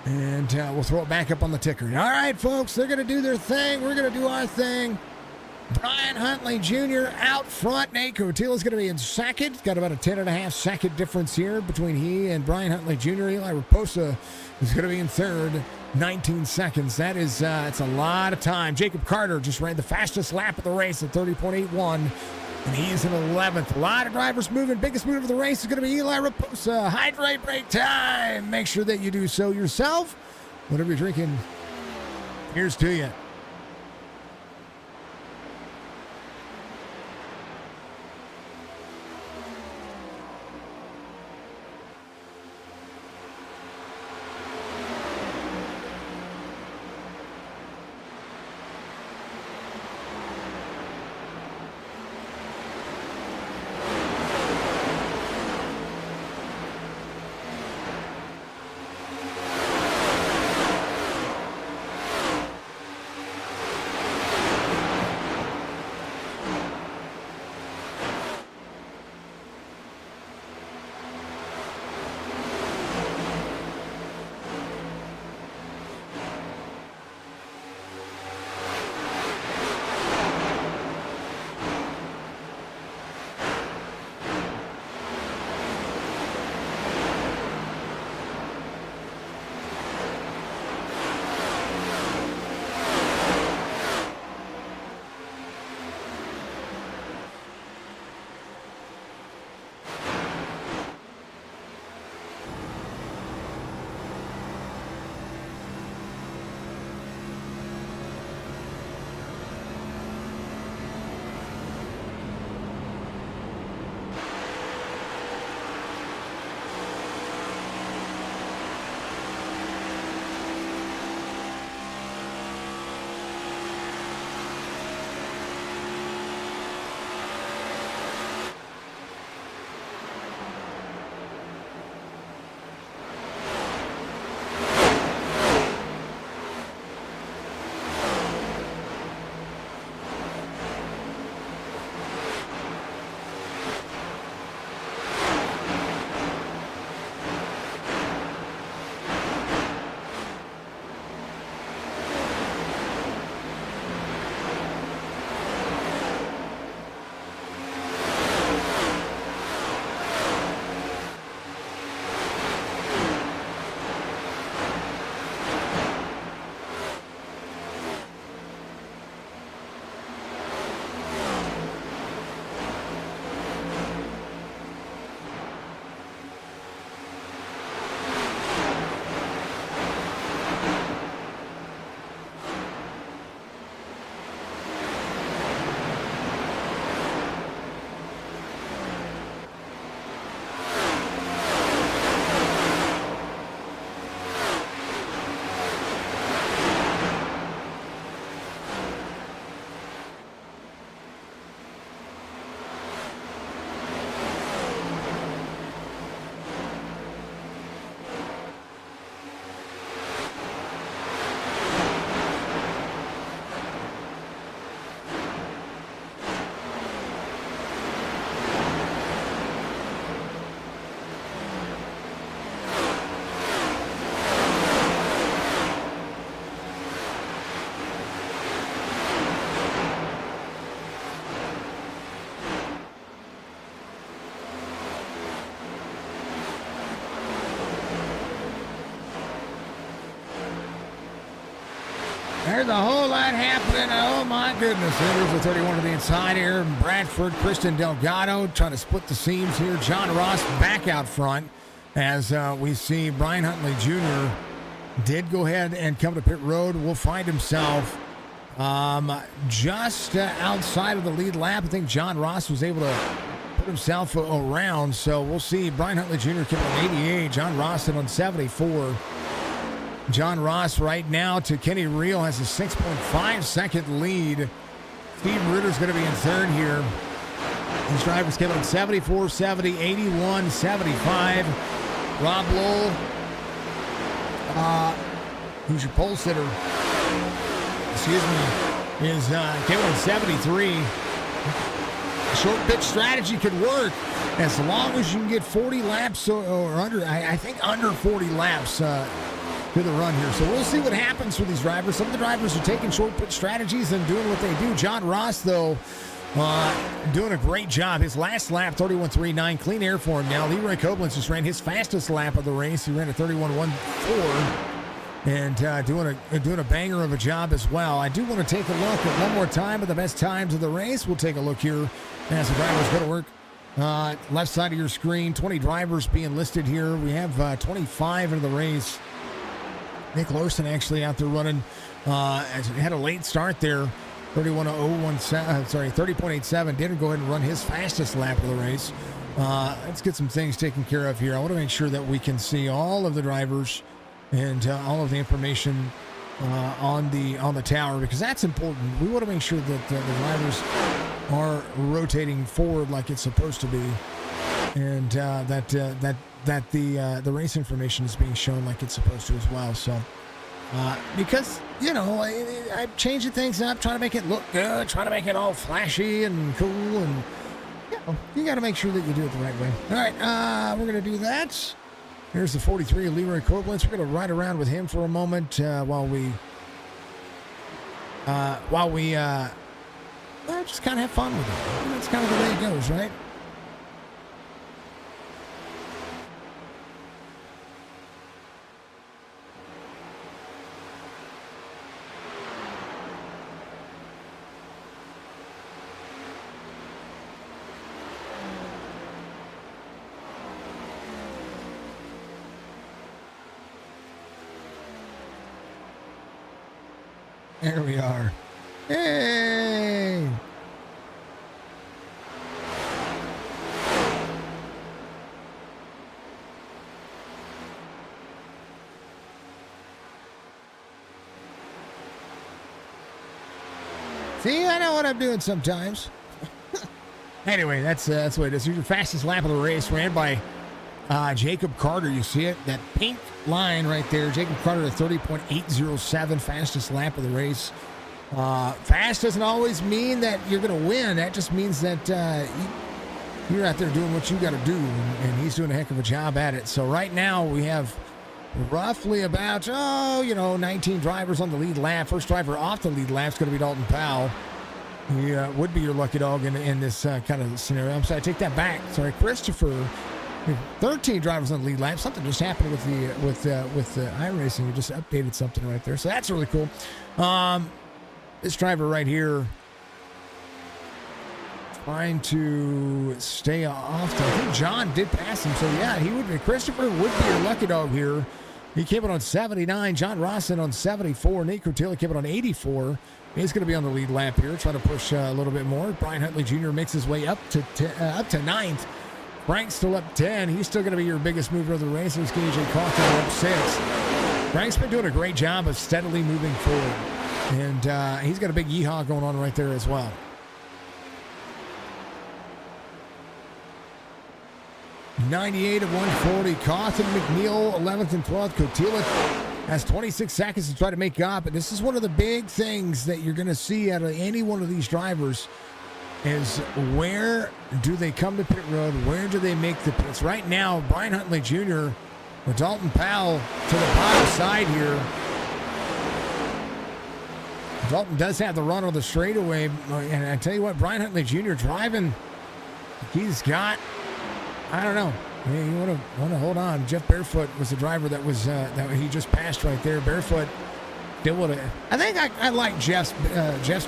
Speaker 1: And we'll throw it back up on the ticker. All right, folks, they're going to do their thing. We're going to do our thing. Brian Huntley Jr. out front. Nate Cotillo's going to be in second. Got about a 10.5 second difference here between he and Brian Huntley Jr. Eli Raposa is going to be in third. 19 seconds. That's a lot of time. Jacob Carter just ran the fastest lap of the race at 30.81. And he's in 11th. A lot of drivers moving. Biggest move of the race is going to be Eli Raposa. Hydrate break time. Make sure that you do so yourself. Whatever you're drinking, here's to you. There's a whole lot happening. Oh, my goodness. There's a 31 to the inside here. Bradford, Christian Delgado trying to split the seams here. John Ross back out front as we see Brian Huntley Jr. did go ahead and come to pit road. Will find himself just outside of the lead lap. I think John Ross was able to put himself around. So we'll see Brian Huntley Jr. coming on 88. John Ross on 74. John Ross right now to Kenny Reel has a 6.5 second lead. Steve Ritter's going to be in third here. These drivers came on 74, 70, 81, 75. Rob Lowell, who's your pole sitter, is came on 73. Short pitch strategy could work as long as you can get 40 laps or under. I think under 40 laps to the run here. So we'll see what happens with these drivers. Some of the drivers are taking short pitch strategies and doing what they do. John Ross, though, doing a great job. His last lap, 31.39, clean air for him now. Leroy Koblenz just ran his fastest lap of the race. He ran a 31.14 and doing a banger of a job as well. I do want to take a look at one more time at the best times of the race. We'll take a look here as the drivers go to work. Left side of your screen, 20 drivers being listed here. We have 25 in the race. Nick Larson actually out there running. Had a late start there. 30.87. Didn't go ahead and run his fastest lap of the race. Let's get some things taken care of here. I want to make sure that we can see all of the drivers and all of the information on the tower, because that's important. We want to make sure that the drivers are rotating forward like it's supposed to be, and that the race information is being shown like it's supposed to as well. So because I'm changing things up, trying to make it look good, trying to make it all flashy and cool, and you got to make sure that you do it the right way. All right, we're gonna do that. Here's the 43, Leroy Koblenz. We're gonna ride around with him for a moment while we just kind of have fun with it. That's kind of the way it goes, right? There we are. Hey! See, I know what I'm doing sometimes. Anyway, that's what it is. Here's your fastest lap of the race, ran by Jacob Carter. You see it? That pink line right there. Jacob Carter at 30.807, fastest lap of the race. Fast doesn't always mean that you're going to win. That just means that you're out there doing what you got to do, and he's doing a heck of a job at it. So right now we have roughly about 19 drivers on the lead lap. First driver off the lead lap is going to be Dalton Powell. He would be your lucky dog in this kind of scenario. I'm sorry, I take that back. Sorry, Christopher. 13 drivers on the lead lap. Something just happened with the iRacing. You just updated something right there, so that's really cool. This driver right here trying to stay off. I think John did pass him, so yeah, he would be. Christopher would be your lucky dog here. He came in on 79. John Rawson on 74. Nate Curtilla came in on 84. He's going to be on the lead lap here, trying to push a little bit more. Brian Huntley Jr. makes his way up to ninth. Frank's still up 10. He's still going to be your biggest mover of the race. There's KJ Coughlin up 6. Frank's been doing a great job of steadily moving forward. And he's got a big yeehaw going on right there as well. .98 of 140. Cawthon, McNeil, 11th and 12th. Cotilla has 26 seconds to try to make up. And this is one of the big things that you're going to see out of any one of these drivers is where do they come to pit road? Where do they make the pits? Right now, Brian Huntley Jr. with Dalton Powell to the bottom side here. Dalton does have the run on the straightaway. And I tell you what, Brian Huntley Jr. driving, he's got, I don't know. You want to hold on. Jeff Barefoot was the driver that was that he just passed right there. Barefoot Still would have. I think I like Jeff's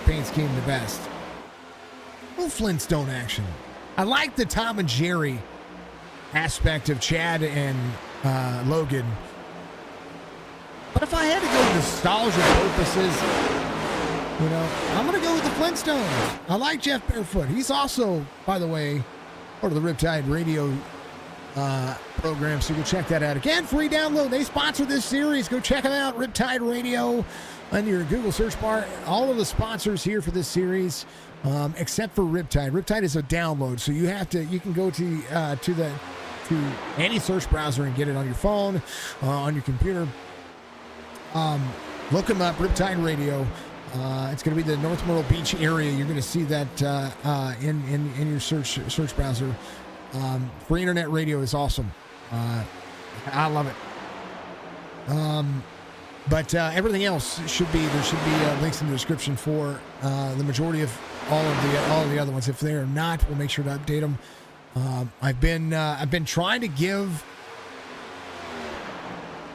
Speaker 1: paint scheme the best. A little Flintstone action. I like the Tom and Jerry aspect of Chad and Logan. But if I had to go with nostalgia purposes, I'm going to go with the Flintstones. I like Jeff Barefoot. He's also, by the way, part of the Riptide Radio program, so go check that out. Again, free download. They sponsor this series. Go check them out. Riptide Radio on your Google search bar. All of the sponsors here for this series, except for Riptide. Riptide is a download, so you can go to any search browser and get it on your phone, on your computer. Look them up, Riptide Radio. It's going to be the North Myrtle Beach area. You're going to see that in your search browser. Free internet radio is awesome. I love it. But everything else there should be links in the description for the majority of all of the other ones. If they are not, we'll make sure to update them. I've been trying to give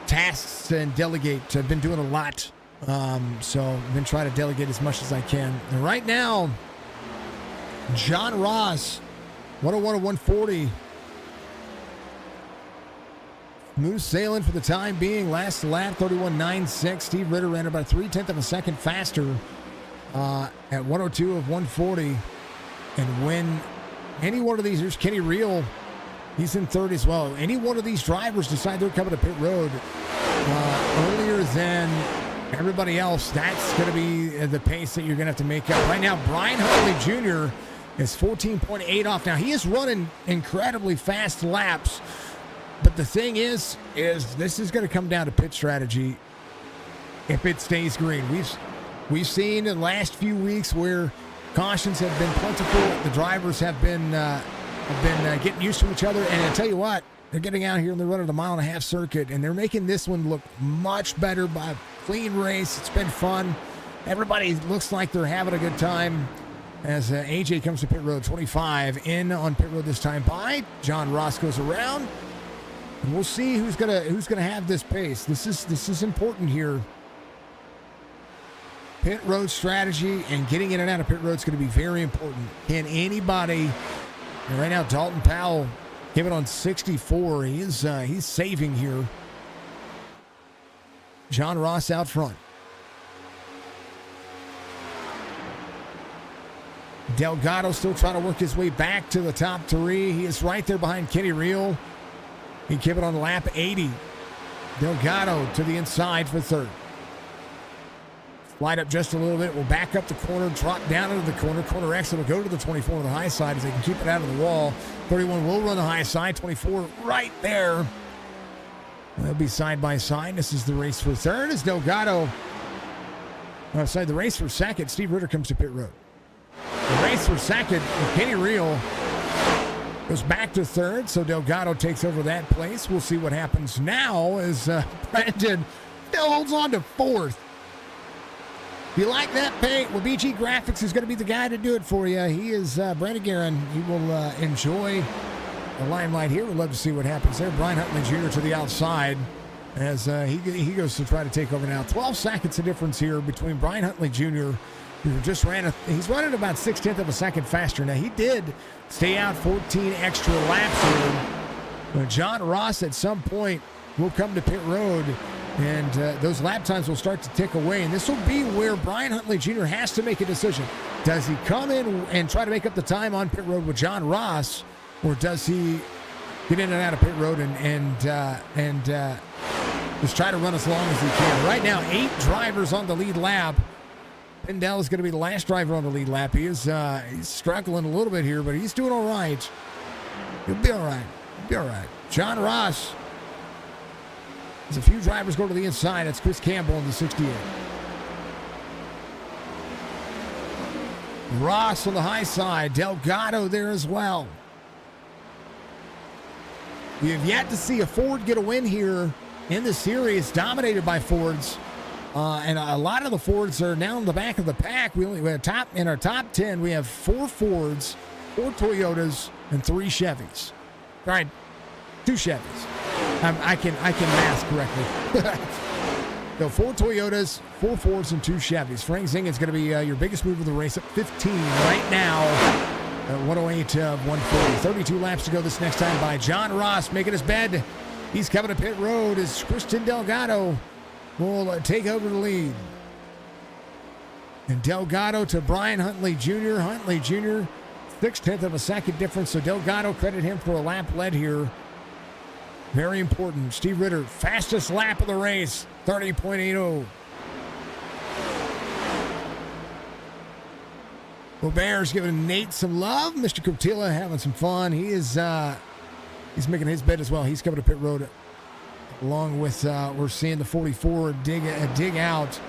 Speaker 1: tasks and delegate. I've been doing a lot. So I've been trying to delegate as much as I can. And right now, John Ross, 101 to 140. Smooth sailing for the time being. Last lap, 31.96. Steve Ritter ran about 0.3 of a second faster at 102 of 140. And when any one of these, there's Kenny Reel, he's in third as well. Any one of these drivers decide they're coming to pit road earlier than everybody else, that's going to be the pace that you're going to have to make up. Right now, Brian Huntley Jr. is 14.8 off. Now, he is running incredibly fast laps, but the thing is this is going to come down to pit strategy if it stays green. We've seen in the last few weeks where cautions have been plentiful. The drivers have been getting used to each other, and I tell you what, they're getting out here and they're running a 1.5 mile circuit, and they're making this one look much better by a clean race. It's been fun. Everybody looks like they're having a good time as AJ comes to pit road. 25 in on pit road this time by John Ross goes around, and we'll see who's gonna have this pace. This is important here. Pit road strategy and getting in and out of pit road is going to be very important. Can anybody? And right now, Dalton Powell give it on 64. He's saving here. John Ross out front. Delgado still trying to work his way back to the top three. He is right there behind Kenny Reel. He give it on lap 80. Delgado to the inside for third. Slide up just a little bit. We'll back up the corner, drop down into the corner. Corner exit will go to the 24 on the high side as they can keep it out of the wall. 31 will run the high side. 24 right there. They'll be side by side. This is the race for third as Delgado. The race for second. Steve Ritter comes to pit road. The race for second. Kenny Reel goes back to third, so Delgado takes over that place. We'll see what happens now as Brandon still holds on to fourth. If you like that paint, well, BG Graphics is going to be the guy to do it for you. He is Brandon Guerin. He will enjoy the limelight here. We'd love to see what happens there. Brian Huntley Jr. to the outside as he goes to try to take over now. 12 seconds of difference here between Brian Huntley Jr., who just he's running about 0.6 of a second faster. Now, he did stay out 14 extra laps here. But John Ross at some point will come to pit road, and those lap times will start to tick away. And this will be where Brian Huntley Jr. has to make a decision. Does he come in and try to make up the time on pit road with John Ross, or does he get in and out of pit road and just try to run as long as he can? Right now, 8 drivers on the lead lap. Pendell is going to be the last driver on the lead lap. He's struggling a little bit here, but he's doing all right. He'll be all right. He'll be all right. John Ross. There's a few drivers go to the inside. That's Chris Campbell in the 68. Ross on the high side. Delgado there as well. We have yet to see a Ford get a win here in the series, dominated by Fords. And a lot of the Fords are now in the back of the pack. We have in our top 10, we have 4 Fords, 4 Toyotas, and 3 Chevys. All right, 2 Chevys. I can math correctly. So 4 Toyotas, 4 Fords, and 2 Chevys. Frank Zing is going to be your biggest move of the race at 15 right now. 108 of 140. 32 laps to go this next time by. John Ross making his bed. He's coming to pit road as Christian Delgado will take over the lead. And Delgado to Brian Huntley Jr. Huntley Jr., 0.6 of a second difference. So Delgado, credit him for a lap led here. Very important. Steve Ritter, fastest lap of the race, 30.80. Robert's giving Nate some love. Mr. Cotilla having some fun. He is he's making his bed as well. He's coming to pit road along with we're seeing the 44 dig out.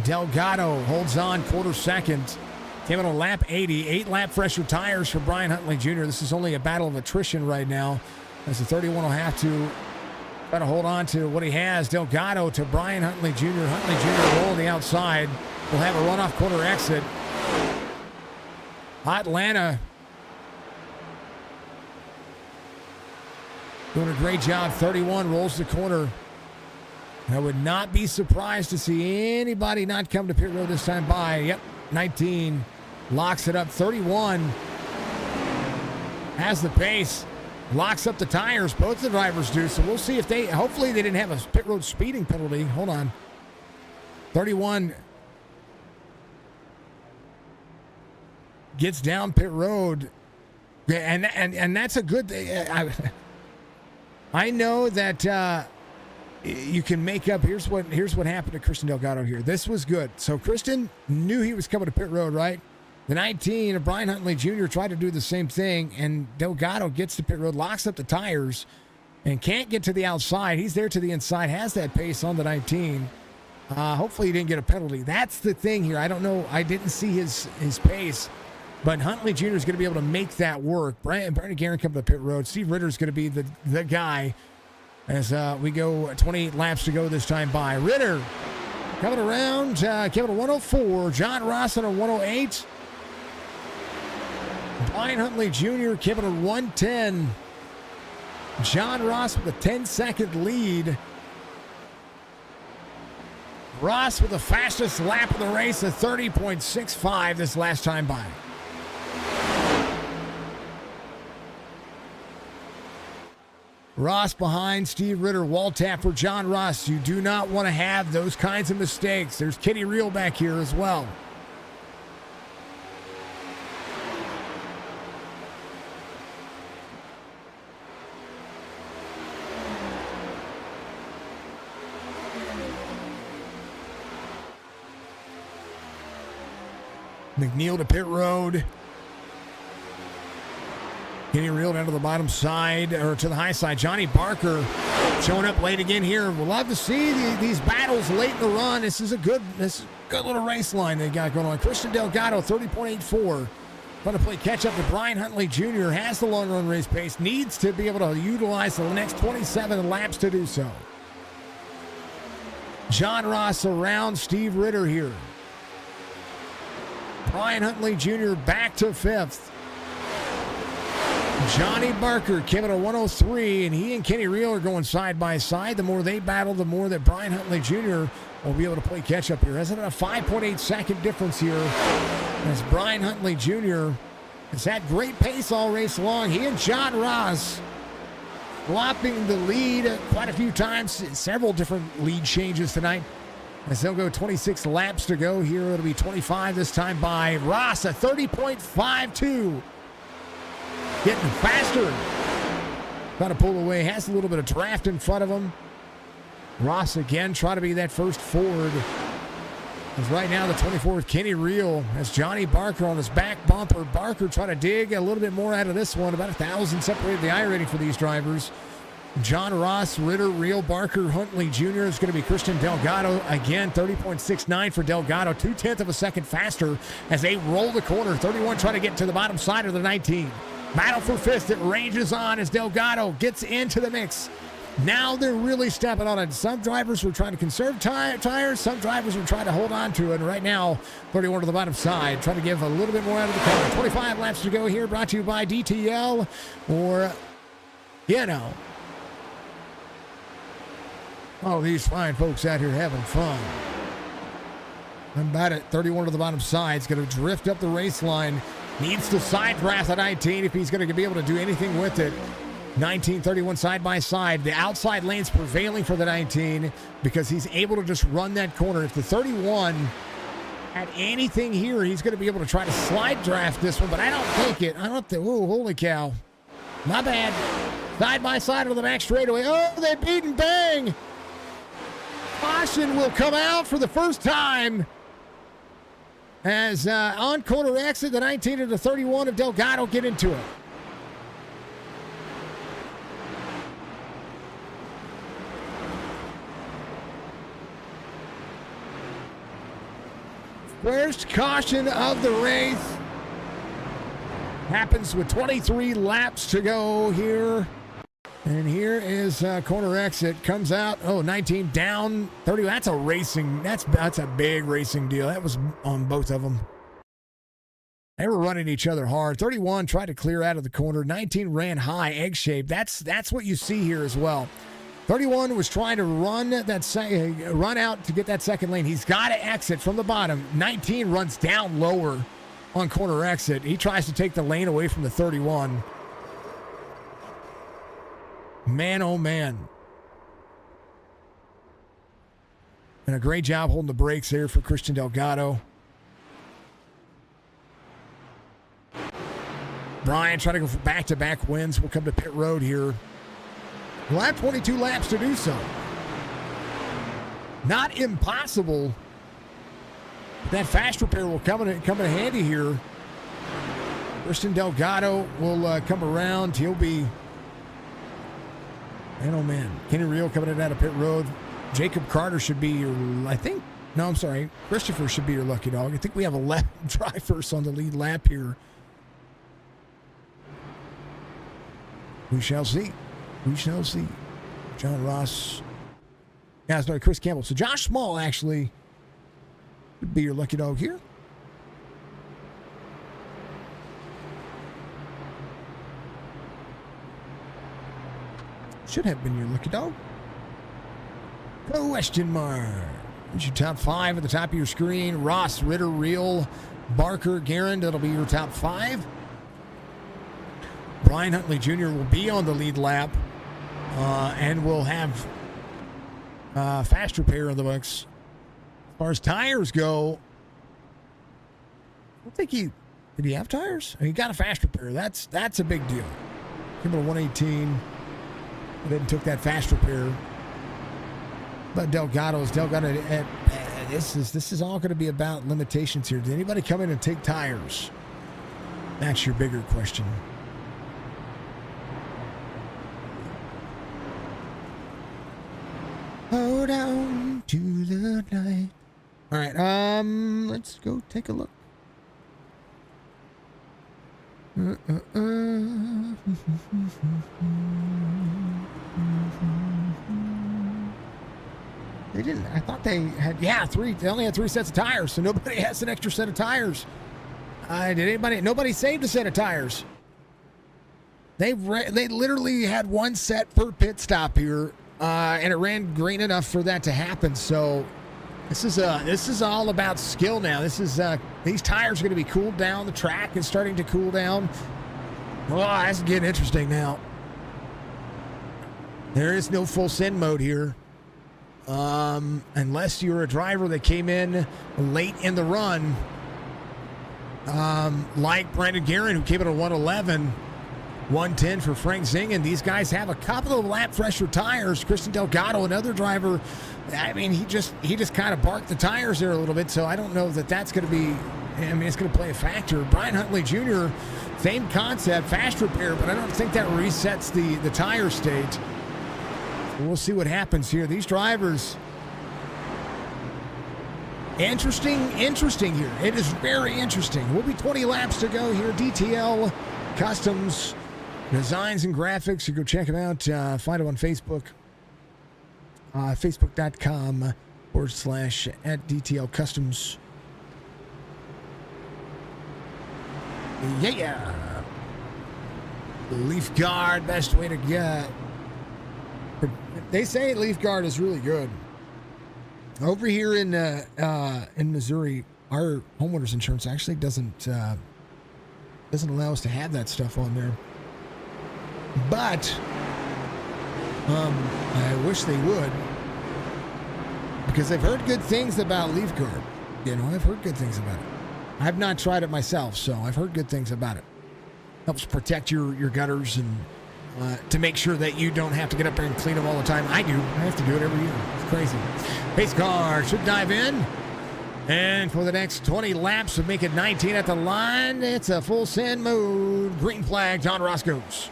Speaker 1: Delgado holds on quarter second. Came in on lap 80. 8 lap fresher tires for Brian Huntley Jr. This is only a battle of attrition right now, as the 31 will have to try to hold on to what he has. Delgado to Brian Huntley Jr. Huntley Jr. rolling the outside. Will have a runoff corner exit. HOTLANTA doing a great job. 31 rolls the corner. I would not be surprised to see anybody not come to pit road this time by. Yep, 19 locks it up. 31 has the pace, locks up the tires. Both the drivers do, so we'll see if they, hopefully they didn't have a pit road speeding penalty. Hold on. 31 gets down pit road, and that's a good thing. I know that you can make up. Here's what happened to Christian Delgado here. This was good. So Christian knew he was coming to pit road, right? The 19 of Brian Huntley Jr. tried to do the same thing, and Delgado gets to pit road, locks up the tires, and can't get to the outside. He's there to the inside, has that pace on the 19. Hopefully he didn't get a penalty. That's the thing here. I don't know. I didn't see his pace, but Huntley Jr. is going to be able to make that work. Brandon Guerin coming to pit road. Steve Ritter is going to be the guy as we go 28 laps to go this time by. Ritter coming around, coming to 104. John Ross on a 108. Brian Huntley Jr. coming to 110. John Ross with a 10-second lead. Ross with the fastest lap of the race, a 30.65 this last time by. Ross behind Steve Ritter. Wall tap for John Ross. You do not want to have those kinds of mistakes. There's Kenny Reel back here as well. McNeil to pit road. Kenny Reel down to the bottom side, or to the high side. Johnny Barker showing up late again here. We'll love to see these battles late in the run. This is a good little race line they got going on. Christian Delgado, 30.84. Trying to play catch up to Brian Huntley Jr. Has the long run race pace. Needs to be able to utilize the next 27 laps to do so. John Ross around Steve Ritter here. Brian Huntley Jr. back to 5th. Johnny Barker came at a 103, and he and Kenny Reel are going side by side. The more they battle, the more that Brian Huntley Jr. will be able to play catch up here. Has a 5.8 second difference here as Brian Huntley Jr. has had great pace all race long. He and John Ross flopping the lead quite a few times, several different lead changes tonight. As they'll go 26 laps to go here. It'll be 25 this time by. Ross, a 30.52. Getting faster. Trying to pull away. Has a little bit of draft in front of him. Ross again trying to be that first forward. As right now the 24th, Kenny Reel has Johnny Barker on his back bumper. Barker trying to dig a little bit more out of this one. About 1,000 separated the iRating for these drivers. John Ross, Ritter, Reel, Barker, Huntley Jr. is going to be Christian Delgado. Again, 30.69 for Delgado. 0.2 of a second faster as they roll the corner. 31 trying to get to the bottom side of the 19. Battle for 5th. It ranges on as Delgado gets into the mix. Now they're really stepping on it. Some drivers were trying to conserve tires. Some drivers were trying to hold on to it. And right now, 31 to the bottom side. Trying to give a little bit more out of the car. 25 laps to go here. Brought to you by DTL or, Oh, these fine folks out here having fun. I'm about at 31 to the bottom side. He's going to drift up the race line. Needs to side draft the 19 if he's going to be able to do anything with it. 19, 31 side by side. The outside lane's prevailing for the 19 because he's able to just run that corner. If the 31 had anything here, he's going to be able to try to slide draft this one, but I don't think it. I don't think. Oh, holy cow. My bad. Side by side on the back straightaway. Oh, they beat and bang. Caution will come out for the first time as on corner exit, the 19 and the 31 of Delgado get into it. First caution of the race happens with 23 laps to go here. And here is corner exit. Comes out. Oh, 19 down. 30. That's a racing. That's a big racing deal. That was on both of them. They were running each other hard. 31 tried to clear out of the corner. 19 ran high, egg shaped. That's what you see here as well. 31 was trying to run out to get that second lane. He's got to exit from the bottom. 19 runs down lower on corner exit. He tries to take the lane away from the 31. Man, oh man. And a great job holding the brakes there for Christian Delgado. Brian trying to go for back-to-back wins. We'll come to pit road here. We'll have 22 laps to do so. Not impossible. That fast repair will come in handy here. Christian Delgado will come around. He'll be... Man, oh man. Kenny Rio coming in out of pit road. Jacob Carter should be your, I think. No, I'm sorry. Christopher should be your lucky dog. I think we have 11 drivers on the lead lap here. We shall see. We shall see. John Ross. Yeah, sorry, Chris Campbell. So Josh Small actually would be your lucky dog here. Should have been your lucky dog. Question mark. Here's your top five at the top of your screen. Ross, Ritter, Reel, Barker, Guerin. That'll be your top five. Brian Huntley Jr. will be on the lead lap. And we'll have fast repair in the books. As far as tires go, I don't think did he have tires? He got a fast repair. That's a big deal. Came to 118. Then took that fast repair. But Delgado, this is all going to be about limitations here. Did anybody come in and take tires? That's your bigger question. Hold on to the night. All right, let's go take a look. They didn't. I thought they had, three. They only had 3 sets of tires, so nobody has an extra set of tires. Nobody saved a set of tires. They literally had 1 set per pit stop here, and it ran green enough for that to happen. So this is all about skill now. These tires are going to be cooled down. The track is starting to cool down. Oh, that's getting interesting now. There is no full send mode here. Unless you're a driver that came in late in the run, like Brandon Guerin, who came in at 111, 110 for Frank Zingen. These guys have a couple of lap fresher tires. Christian Delgado, another driver, I mean, he just kind of barked the tires there a little bit, so I don't know that that's going to be, I mean, it's going to play a factor. Brian Huntley Jr., same concept, fast repair, but I don't think that resets the tire state. We'll see what happens here. These drivers, interesting here. It is very interesting. We'll be 20 laps to go here. DTL Customs Designs and Graphics. You go check them out. Find them on Facebook. Facebook.com/@DTL Customs. Yeah. Leaf guard, best way to get. They say Leaf Guard is really good. Over here in Missouri, our homeowners insurance actually doesn't allow us to have that stuff on there. But I wish they would, because I've heard good things about Leaf Guard. You know, I've heard good things about it. I've not tried it myself, so I've heard good things about it. Helps protect your gutters and to make sure that you don't have to get up there and clean them all the time. I do. I have to do it every year. It's crazy. Pace car should dive in. And for the next 20 laps to make it 19 at the line, it's a full send mode. Green flag, John Ross goes.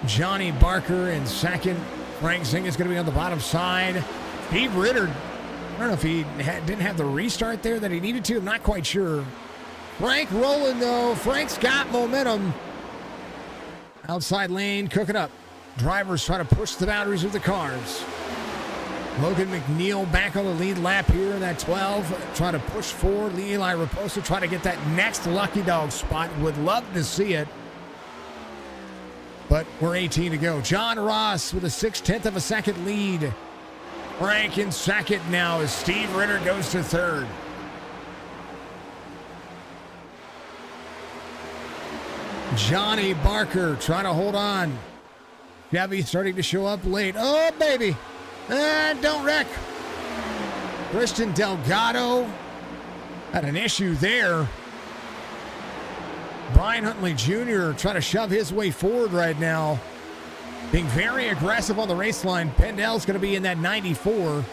Speaker 1: Johnny Barker in second. Frank Zing is going to be on the bottom side. Steve Ritter, I don't know if he didn't have the restart there that he needed to. I'm not quite sure. Frank rolling, though. Frank's got momentum. Outside lane, cooking up. Drivers try to push the boundaries of the cars. Logan McNeil back on the lead lap here in that 12. Trying to push forward. Eli Raposa trying to get that next lucky dog spot. Would love to see it. But we're 18 to go. John Ross with a 6/10 of a second lead. Frank in second now as Steve Ritter goes to third. Johnny Barker trying to hold on. Chevy starting to show up late. Oh, baby. Don't wreck. Christian Delgado had an issue there. Brian Huntley Jr. trying to shove his way forward right now. Being very aggressive on the race line. Pendel's going to be in that 94.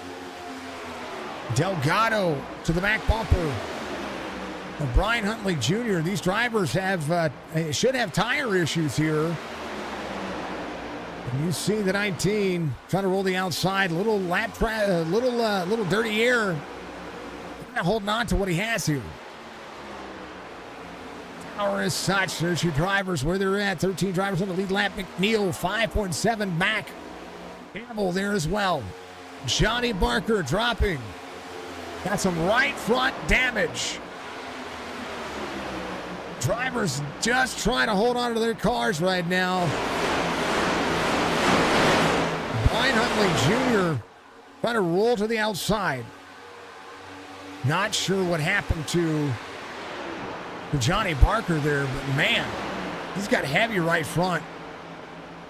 Speaker 1: Delgado to the back bumper. Brian Huntley Jr. These drivers should have tire issues here. And you see the 19 trying to roll the outside, little dirty air, holding on to what he has here. Power as such. There's your drivers where they're at. 13 drivers on the lead lap. McNeil 5.7 back. Campbell there as well. Johnny Barker dropping. Got some right front damage. Drivers just trying to hold on to their cars right now. Brian Huntley Jr. trying to roll to the outside. Not sure what happened to Johnny Barker there, but man, he's got heavy right front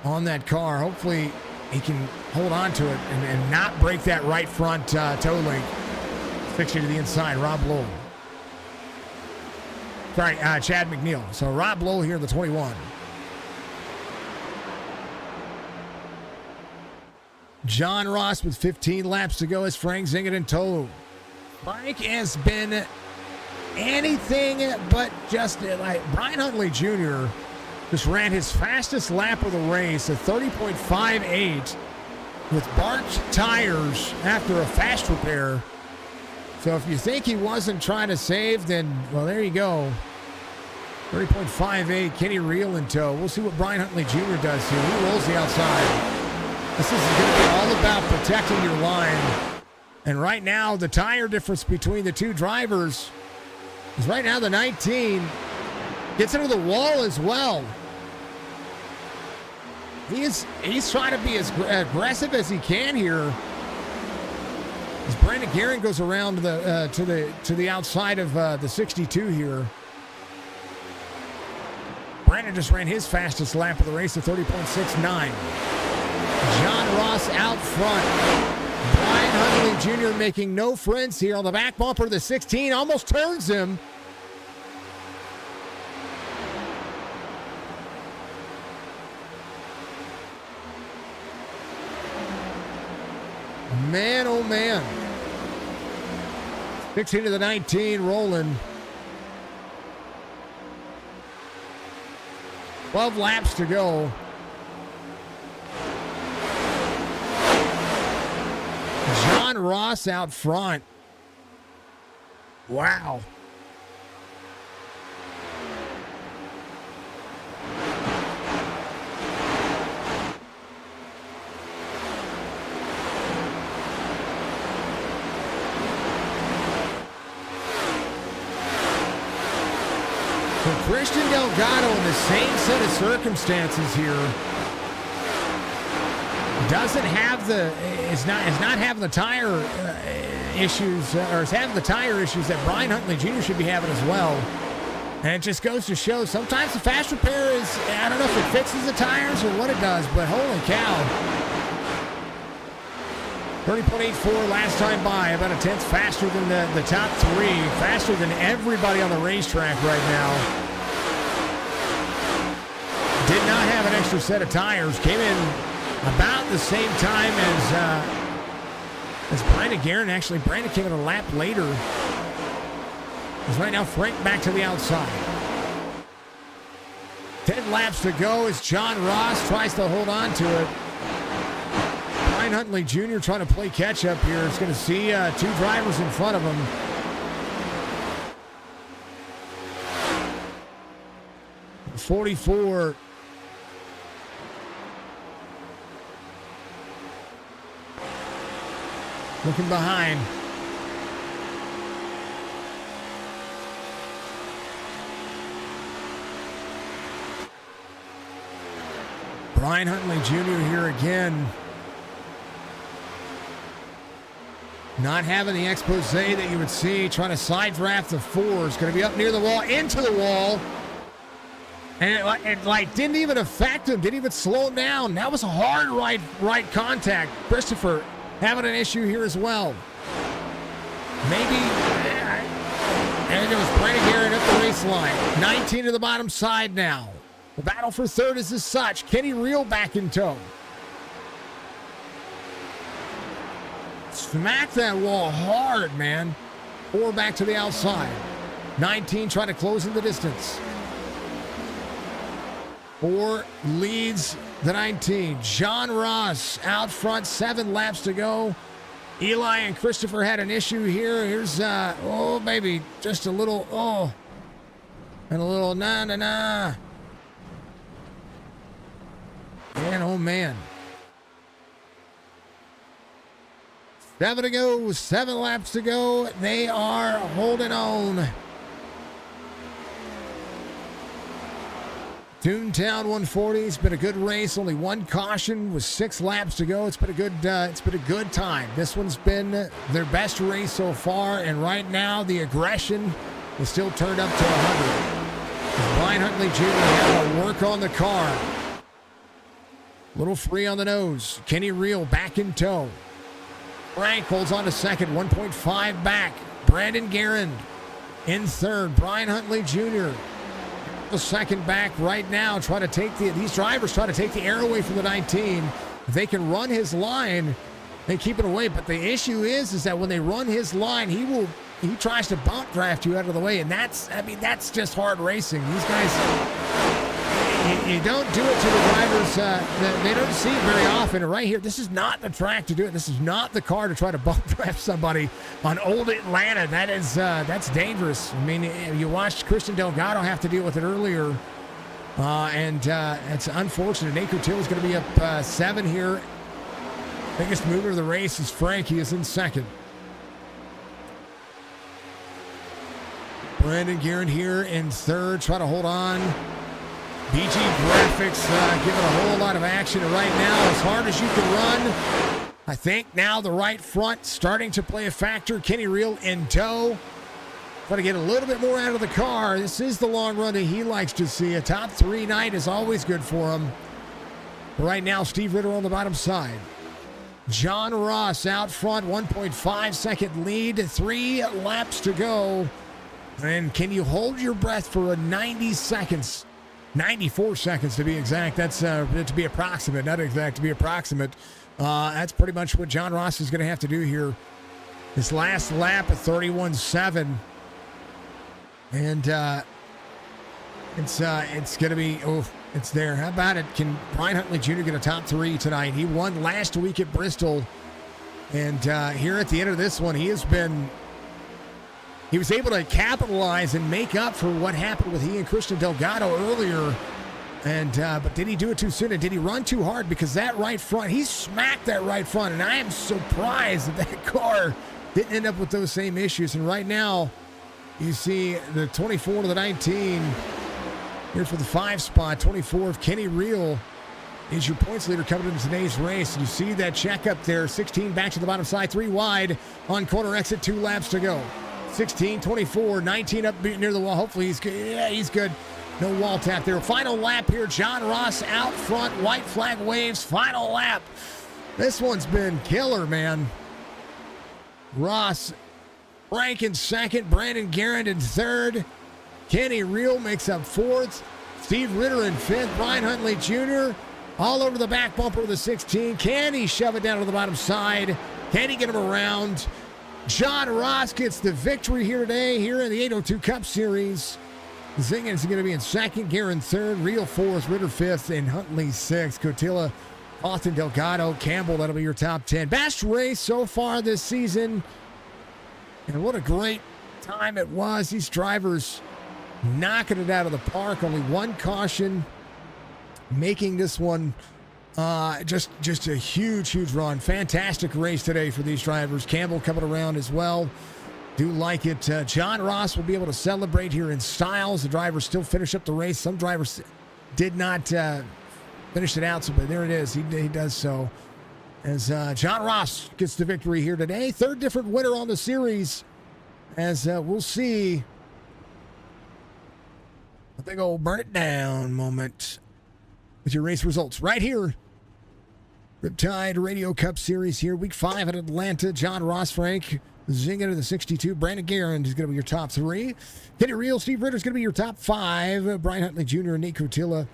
Speaker 1: on that car. Hopefully he can hold on to it and not break that right front toe link. Fixing to the inside, Rob Lowell. Sorry, Chad McNeil. So Rob Lowell here in the 21. John Ross with 15 laps to go as Frank Zingett in tow. Frank has been anything but just like Brian Huntley Jr. just ran his fastest lap of the race at 30.58 with barked tires after a fast repair. So if you think he wasn't trying to save, then, well, there you go. 30.58, Kenny Reel in tow. We'll see what Brian Huntley Jr. does here. He rolls the outside. This is going to be all about protecting your line. And right now, the tire difference between the two drivers is right now the 19 gets into the wall as well. He's trying to be as aggressive as he can here. As Brandon Guerin goes around to the outside of the 62 here. Brandon just ran his fastest lap of the race at 30.69. John Ross out front. Brian Huntley Jr. making no friends here on the back bumper. The 16 almost turns him. Man, oh man. 16 to the 19 rolling. 12 laps to go. John Ross out front. Wow. So Christian Delgado in the same set of circumstances here. doesn't have is not having the tire issues, or is having the tire issues that Brian Huntley Jr. should be having as well. And it just goes to show sometimes the fast repair is, I don't know if it fixes the tires or what it does, but holy cow. 30.84 last time by, about a tenth faster than the top three, faster than everybody on the racetrack right now. Did not have an extra set of tires, came in about the same time as Brandon Guerin. Actually, Brandon came in a lap later. As right now, Frank back to the outside. 10 laps to go as John Ross tries to hold on to it. Brian Huntley Jr. trying to play catch up here. It's going to see two drivers in front of him. .44. Looking behind. Brian Huntley Jr. here again. Not having the expose that you would see. Trying to side draft the four. It's going to be up near the wall, into the wall. And it didn't even affect him. Didn't even slow him down. That was a hard right contact. Christopher having an issue here as well. Maybe. And it was Brandon Guerin up the race line. 19 to the bottom side now. The battle for third is as such. Kenny Reel back in tow. Smack that wall hard, man. Or back to the outside. 19 trying to close in the distance. 4 leads the 19. John Ross out front, 7 laps to go. Eli and Christopher had an issue here. Here's, maybe just a little, and a little na. Man, oh man. 7 to go, 7 laps to go. They are holding on. Toontown 140. It's been a good race. Only one caution with 6 laps to go. It's been a good time. This one's been their best race so far, and right now the aggression is still turned up to 100. Brian Huntley Jr. having to work on the car. Little free on the nose. Kenny Reel back in tow. Frank holds on to second, 1.5 back. Brandon Guerin in third. Brian Huntley Jr. the second back right now. These drivers try to take the air away from the 19. If they can run his line, they keep it away. But the issue is that when they run his line, he tries to bump draft you out of the way, and that's just hard racing. These guys. You don't do it to the drivers. They don't see it very often. And right here, this is not the track to do it. This is not the car to try to bump draft somebody on old Atlanta. That's dangerous. I mean, you watched Christian Delgado have to deal with it earlier, and it's unfortunate. Nate Curtil is going to be up 7 here. Biggest mover of the race is Frank. He is in second. Brandon Guerin here in third. Try to hold on. BG Graphics giving a whole lot of action right now, as hard as you can run. I think now the right front starting to play a factor. Kenny Reel in tow. Try to get a little bit more out of the car. This is the long run that he likes to see. A top 3 night is always good for him. Right now, Steve Ritter on the bottom side. John Ross out front, 1.5 second lead, 3 laps to go. And can you hold your breath for a 90 seconds? 94 seconds to be exact. That's to be approximate, not exact, to be approximate. That's pretty much what John Ross is going to have to do here. This last lap at 31.7. And it's going to be, it's there. How about it? Can Brian Huntley Jr. get a top 3 tonight? He won last week at Bristol. And here at the end of this one, he was able to capitalize and make up for what happened with he and Christian Delgado earlier. And but did he do it too soon? And did he run too hard? Because that right front, he smacked that right front. And I am surprised that car didn't end up with those same issues. And right now, you see the 24 to the 19. Here for the 5 spot, 24 of Kenny Reel. is your points leader coming into today's race. You see that check up there. 16 back to the bottom side, 3 wide on corner exit, 2 laps to go. 16, 24, 19 up near the wall. Hopefully he's good. Yeah, he's good. No wall tap there. Final lap here. John Ross out front. White flag waves. Final lap. This one's been killer, man. Ross, Frank in second. Brandon Garrett in third. Kenny Reel makes up fourth. Steve Ritter in fifth. Brian Huntley Jr. all over the back bumper of the 16. Can he shove it down to the bottom side? Can he get him around? John Ross gets the victory here today, here in the 802 Cup Series. Zingen is going to be in second, Guerin third, Reel fourth, Ritter fifth, and Huntley sixth. Cotilla, Austin Delgado, Campbell, that'll be your top 10. Best race so far this season. And what a great time it was. These drivers knocking it out of the park. Only one caution, making this one just a huge run. Fantastic race today for these drivers. Campbell coming around as well. Do like it. John Ross will be able to celebrate here in style as the drivers still finish up the race. Some drivers did not finish it out, but there it is. He does so. As John Ross gets the victory here today. Third different winner on the series. As we'll see a big old burn it down moment with your race results right here. Riptide Radio Cup Series here, week 5 at Atlanta. John Ross, Frank Zingen to the 62. Brandon Guerin is going to be your top 3. Kenny Reel, Steve Ritter is going to be your top 5. Brian Huntley Jr. and Nate Cotilla.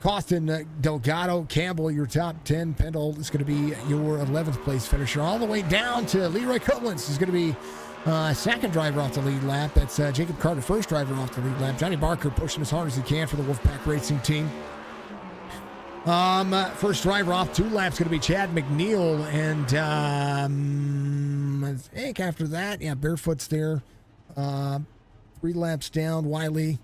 Speaker 1: Costin Delgado, Campbell, your top 10. Pendle is going to be your 11th place finisher. All the way down to Leroy Koblenz is going to be second driver off the lead lap. That's Jacob Carter, first driver off the lead lap. Johnny Barker pushing as hard as he can for the Wolfpack Racing team. First driver off 2 laps going to be Chad McNeil, and I think after that, yeah, Barefoot's there. 3 laps down, Wiley.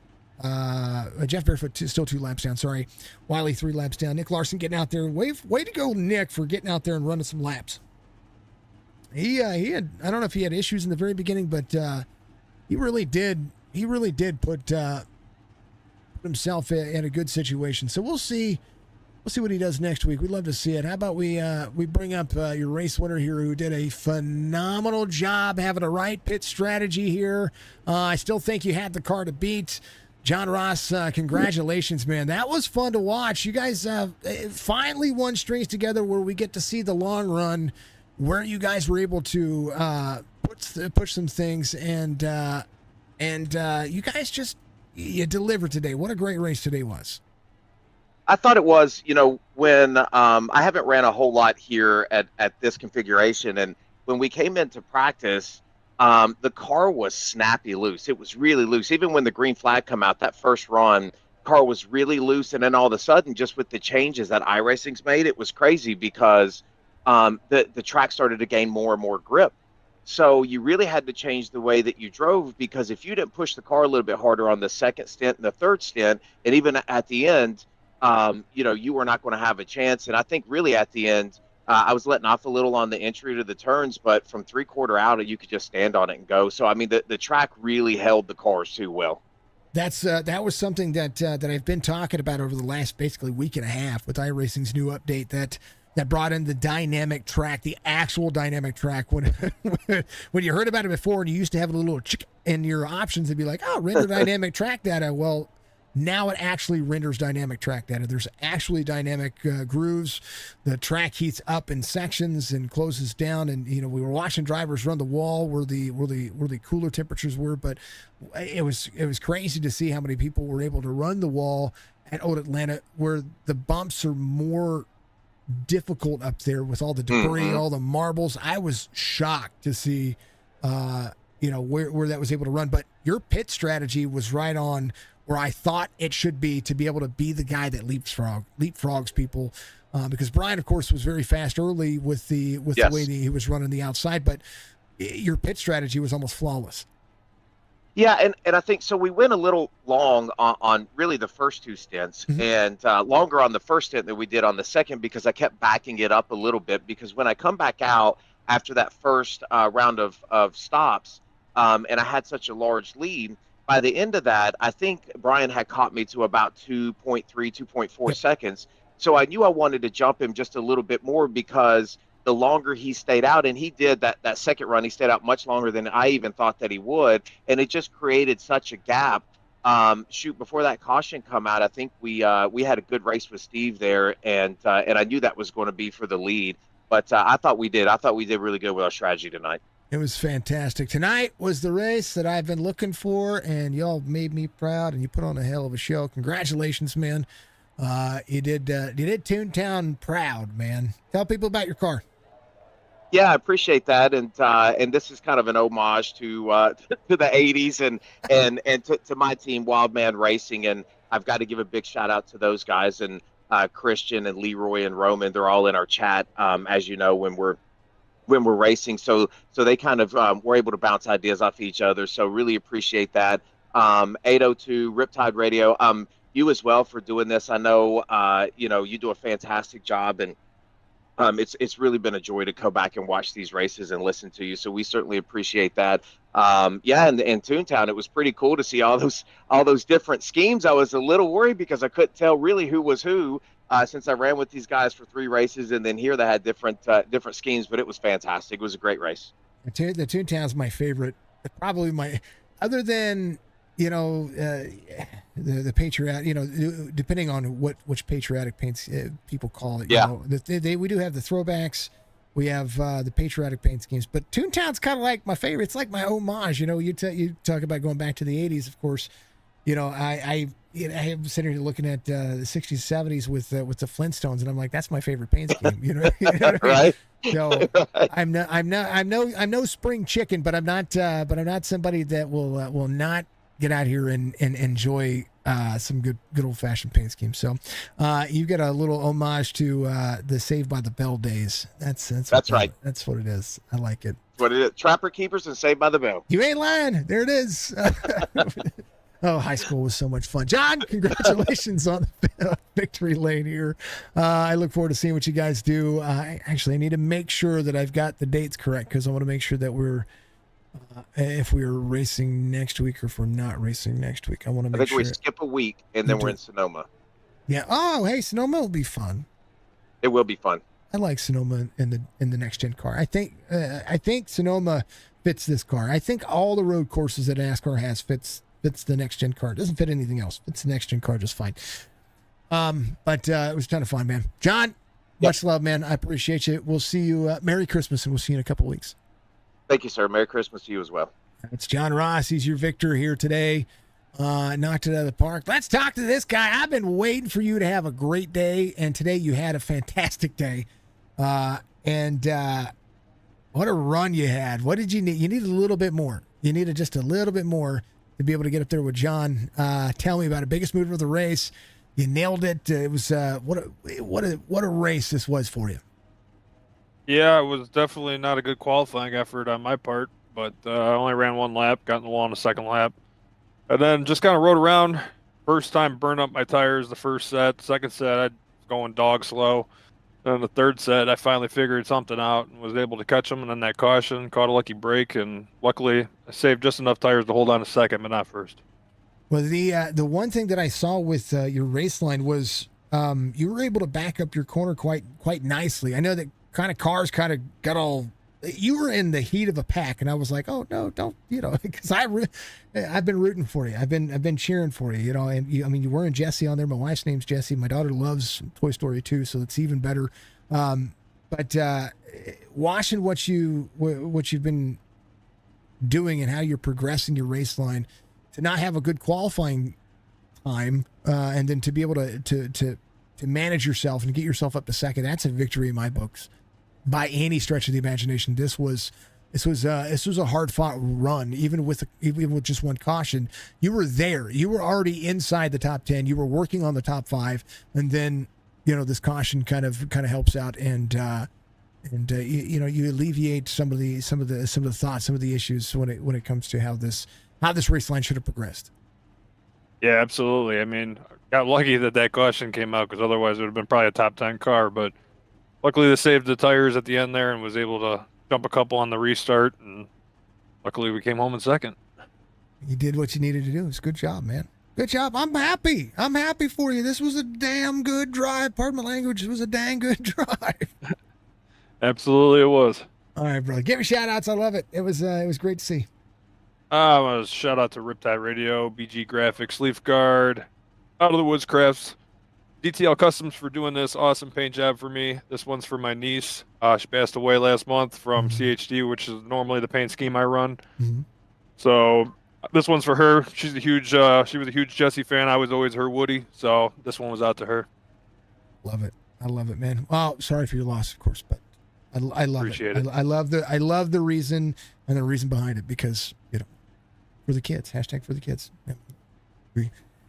Speaker 1: Jeff Barefoot still 2 laps down. Sorry, Wiley 3 laps down. Nick Larson getting out there. Way to go, Nick, for getting out there and running some laps. He had, I don't know if he had issues in the very beginning, but he really did put himself in a good situation. So we'll see. We'll see what he does next week. We'd love to see it. How about we bring up your race winner here, who did a phenomenal job having a right pit strategy here. I still think you had the car to beat. John Ross, congratulations, man. That was fun to watch. You guys finally won strings together where we get to see the long run, where you guys were able to push some things, and you guys you delivered today. What a great race today was.
Speaker 2: I thought it was, when I haven't ran a whole lot here at this configuration, and when we came into practice, the car was snappy loose. It was really loose. Even when the green flag come out, that first run, car was really loose, and then all of a sudden, just with the changes that iRacing's made, it was crazy because the track started to gain more and more grip. So you really had to change the way that you drove, because if you didn't push the car a little bit harder on the second stint and the third stint, and even at the end, you were not going to have a chance. And I think really at the end, I was letting off a little on the entry to the turns, but from 3/4 out, you could just stand on it and go. So, I mean, the track really held the cars too well.
Speaker 1: That was something that I've been talking about over the last basically week and a half with iRacing's new update that brought in the dynamic track, the actual dynamic track. When you heard about it before and you used to have a little chick in your options, it'd be like, oh, render dynamic track data. Well, now it actually renders dynamic track data. There's actually dynamic grooves. The track heats up in sections and closes down. And we were watching drivers run the wall where the cooler temperatures were. But it was crazy to see how many people were able to run the wall at Old Atlanta, where the bumps are more difficult up there with all the debris, all the marbles. I was shocked to see, where that was able to run. But your pit strategy was right on where I thought it should be, to be able to be the guy that leapfrogs people, because Brian, of course, was very fast early with the way that he was running the outside, but your pit strategy was almost flawless.
Speaker 2: Yeah, and I think so. We went a little long on really the first 2 stints, and longer on the first stint than we did on the second, because I kept backing it up a little bit. Because when I come back out after that first round of stops, and I had such a large lead, by the end of that, I think Brian had caught me to about 2.3, 2.4 seconds. So I knew I wanted to jump him just a little bit more because the longer he stayed out, and he did that second run, he stayed out much longer than I even thought that he would, and it just created such a gap. Shoot, before that caution come out, I think we had a good race with Steve there, and I knew that was going to be for the lead. But I thought we did. I thought we did really good with our strategy tonight.
Speaker 1: It was fantastic. Tonight was the race that I've been looking for, and y'all made me proud, and you put on a hell of a show. Congratulations, man. You did Toontown proud, man. Tell people about your car.
Speaker 2: Yeah, I appreciate that, and this is kind of an homage to to the '80s and to my team, Wildman Racing, and I've got to give a big shout out to those guys and Christian and Leroy and Roman. They're all in our chat, as you know, when we're racing. So they kind of were able to bounce ideas off each other. So really appreciate that. 802 Riptide Radio. You as well for doing this. I know you do a fantastic job, and it's really been a joy to go back and watch these races and listen to you. So we certainly appreciate that. Yeah, and in Toontown, it was pretty cool to see all those different schemes. I was a little worried because I couldn't tell really who was who, since I ran with these guys for 3 races, and then here they had different schemes. But it was fantastic. It was a great race.
Speaker 1: The Toontown's my favorite. Probably my, other than the patriotic, depending on which patriotic paints people call it.
Speaker 2: Yeah.
Speaker 1: We do have the throwbacks. We have the patriotic paint schemes, but Toontown's kind of like my favorite. It's like my homage. You talk about going back to the '80s, of course. I am sitting here looking at the '60s, '70s with the Flintstones, and I'm like, that's my favorite paint scheme. You know what I mean?
Speaker 2: Right.
Speaker 1: So I'm no spring chicken, but I'm not somebody that will not get out here and enjoy some good old fashioned paint schemes. So you've got a little homage to the Saved by the Bell days. That's
Speaker 2: right.
Speaker 1: That's what it is. I like it.
Speaker 2: What it is? Trapper Keepers and Saved by the Bell.
Speaker 1: You ain't lying. There it is. Oh, high school was so much fun. John, congratulations on the victory lane here. I look forward to seeing what you guys do. I need to make sure that I've got the dates correct, because I want to make sure that if we're racing next week or if we're not racing next week. I want to make sure.
Speaker 2: I think we skip a week and then we're in Sonoma.
Speaker 1: Yeah. Oh, hey, Sonoma will be fun.
Speaker 2: It will be fun.
Speaker 1: I like Sonoma in the next gen car. I think Sonoma fits this car. I think all the road courses that NASCAR has fits the next gen car. It doesn't fit anything else. Fits the next gen car just fine. But it was a ton of fun, man. John, much love, man. I appreciate you. We'll see you. Merry Christmas, and we'll see you in a couple of weeks.
Speaker 2: Thank you, sir. Merry Christmas to you as well.
Speaker 1: It's John Ross. He's your victor here today. Knocked it out of the park. Let's talk to this guy. I've been waiting for you to have a great day, and today you had a fantastic day. And what a run you had. What did you need? You needed a little bit more. You needed just a little bit more to be able to get up there with John. Tell me about it. Biggest mover of the race. You nailed it. It was what a race this was for you.
Speaker 3: Yeah, it was definitely not a good qualifying effort on my part, but I only ran 1 lap, got in the wall on the second lap, and then just kind of rode around. First time burned up my tires the first set. Second set, I was going dog slow. Then the third set, I finally figured something out and was able to catch them, and then that caution, caught a lucky break, and luckily I saved just enough tires to hold on to second, but not first.
Speaker 1: Well, the one thing that I saw with your race line was you were able to back up your corner quite nicely. I know that kind of cars kind of got all, you were in the heat of a pack, and I was like, oh no, don't, because I've been rooting for you. I've been cheering for you, and you weren't Jesse on there. My wife's name's Jesse. My daughter loves Toy Story 2, so it's even better. But watching what you've been doing and how you're progressing your race line, to not have a good qualifying time, and then to be able to manage yourself and get yourself up to second, that's a victory in my books. By any stretch of the imagination, this was a hard fought run, even with just one caution. You were there. You were already inside the top 10. You were working on the top 5, and then this caution kind of helps out, and you alleviate some of the thoughts, some of the issues when it comes to how this race line should have progressed.
Speaker 3: Yeah, absolutely. I mean, got lucky that caution came out, because otherwise it would have been probably a top 10 car, but luckily they saved the tires at the end there and was able to jump a couple on the restart, and luckily we came home in second.
Speaker 1: You did what you needed to do. It's a good job, man. Good job. I'm happy. I'm happy for you. This was a damn good drive. Pardon my language. It was a dang good drive.
Speaker 3: Absolutely, it was.
Speaker 1: All right, brother. Give me shout outs. I love it. It was great to see.
Speaker 3: Shout out to Riptide Radio, BG Graphics, Leaf Guard, Out of the Woods Crafts, DTL Customs for doing this awesome paint job for me. This one's for my niece. She passed away last month from CHD, which is normally the paint scheme I run.
Speaker 1: Mm-hmm.
Speaker 3: So this one's for her. She was a huge Jesse fan. I was always her Woody. So this one was out to her.
Speaker 1: Love it. I love it, man. Well, sorry for your loss, of course, but I love
Speaker 3: Appreciate
Speaker 1: it.
Speaker 3: it.
Speaker 1: I love the reason and the reason behind it because for the kids. Hashtag for the kids. Yeah.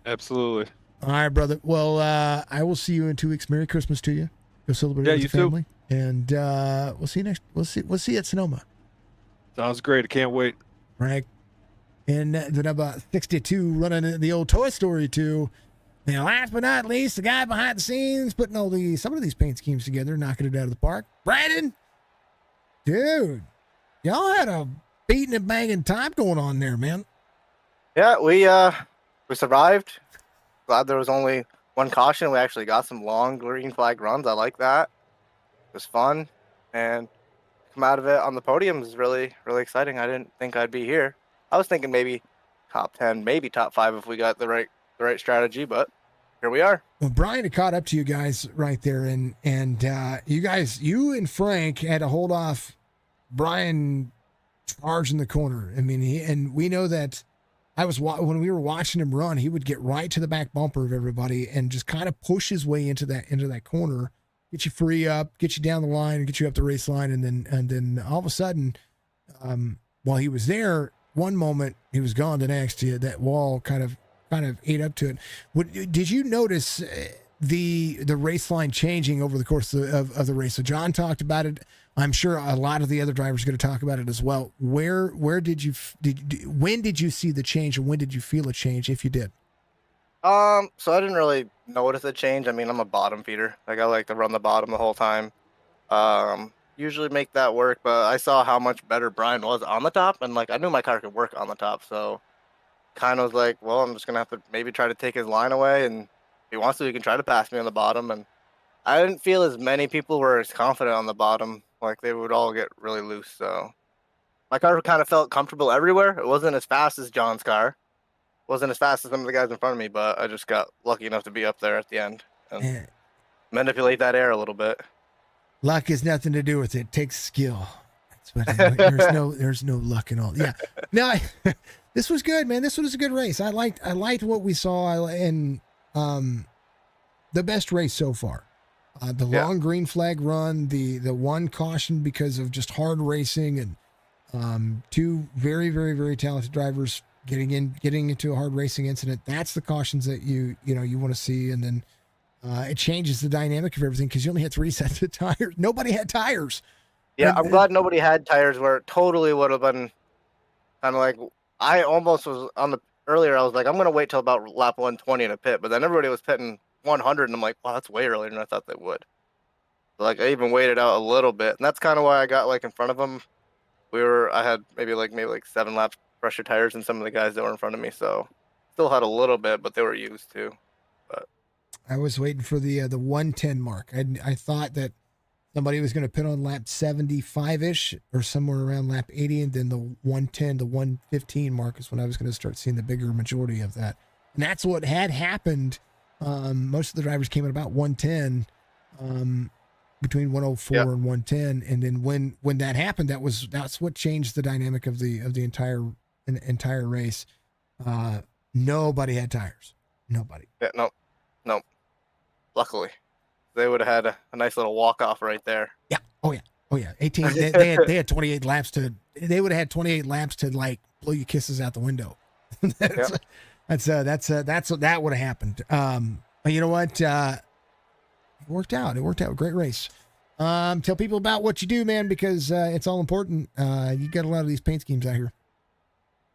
Speaker 3: Absolutely.
Speaker 1: All right, brother. Well, I will see you in 2 weeks. Merry Christmas to you. Go celebrate
Speaker 3: Yeah,
Speaker 1: with
Speaker 3: you
Speaker 1: the family, and we'll see you next. We'll see you at Sonoma.
Speaker 3: Sounds great. I can't wait.
Speaker 1: Right. And the number 62 running the old Toy Story 2. And last but not least, the guy behind the scenes putting some of these paint schemes together, knocking it out of the park. Brandon, dude, y'all had a beating and banging time going on there, man.
Speaker 4: Yeah, we survived. Glad there was only one caution. We actually got some long green flag runs. I like that. It was fun, and come out of it on the podium is really, really exciting. I didn't think I'd be here. I was thinking maybe top 10, maybe top 5 if we got the right strategy, but here we are.
Speaker 1: Well, Brian had caught up to you guys right there, and you and Frank had to hold off Brian charging the corner. I mean, we know that when we were watching him run, he would get right to the back bumper of everybody and just kind of push his way into that corner, get you free up, get you down the line, and get you up the race line, and then all of a sudden, while he was there, one moment he was gone, the next that wall kind of ate up to it. Did you notice the race line changing over the course of the race? So John talked about it. I'm sure a lot of the other drivers are going to talk about it as well. When did you see the change, and when did you feel a change, if you did?
Speaker 4: So I didn't really notice a change. I mean, I'm a bottom feeder. Like I like to run the bottom the whole time. Usually make that work, but I saw how much better Brian was on the top, and like I knew my car could work on the top, so kind of was like, well, I'm just gonna have to maybe try to take his line away, and if he wants to, he can try to pass me on the bottom. And I didn't feel as many people were as confident on the bottom. Like they would all get really loose. So my car kind of felt comfortable everywhere. It wasn't as fast as John's car. It wasn't as fast as some of the guys in front of me, but I just got lucky enough to be up there at the end and manipulate that air a little bit.
Speaker 1: Luck has nothing to do with it. It takes skill. That's what there's no luck in all. Yeah. No, this was good, man. This was a good race. I liked what we saw, and the best race so far. The long green flag run, the one caution because of just hard racing, and 2 very, very, very talented drivers getting into a hard racing incident. That's the cautions that you want to see, and then it changes the dynamic of everything because you only had 3 sets of tires. Nobody had tires.
Speaker 4: Yeah, I'm glad nobody had tires where it totally would have been kind of like I almost was on the earlier. I was like, I'm gonna wait till about lap 120 in a pit, but then everybody was pitting 100, and I'm like, wow, that's way earlier than I thought they would. So, like I even waited out a little bit, and that's kind of why I got like in front of them. I had maybe like 7 laps fresher tires than some of the guys that were in front of me, so still had a little bit, but they were used to. But
Speaker 1: I was waiting for the 110 mark. I thought that somebody was going to pit on lap 75-ish or somewhere around lap 80, and then the 110 to 115 mark is when I was going to start seeing the bigger majority of that. And that's what had happened. Most of the drivers came at about 110, between 104 and 110, and then when that happened, that's what changed the dynamic of the entire race. Nobody had tires. Nobody.
Speaker 4: yeah, no. Luckily, they would have had a nice little walk off right there.
Speaker 1: Yeah. Oh yeah. 18. They had 28 laps to. They would have had 28 laps to like blow your kisses out the window. That would have happened. But you know what? It worked out. Great race. Tell people about what you do, man, because it's all important. You got a lot of these paint schemes out here.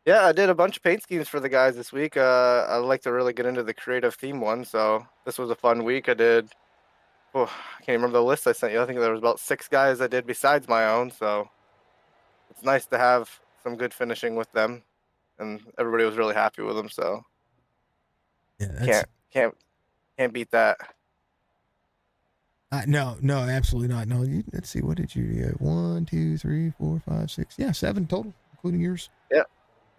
Speaker 4: Yeah, I did a bunch of paint schemes for the guys this week. I like to really get into the creative theme one, so this was a fun week. I can't remember the list I sent you. I think there was about 6 guys I did besides my own, so it's nice to have some good finishing with them, and everybody was really happy with them. So
Speaker 1: Yeah, that's,
Speaker 4: Can't beat that.
Speaker 1: no, absolutely not. No, let's see. What did you get? 1, 2, 3, 4, 5, 6. Yeah, 7 total, including yours.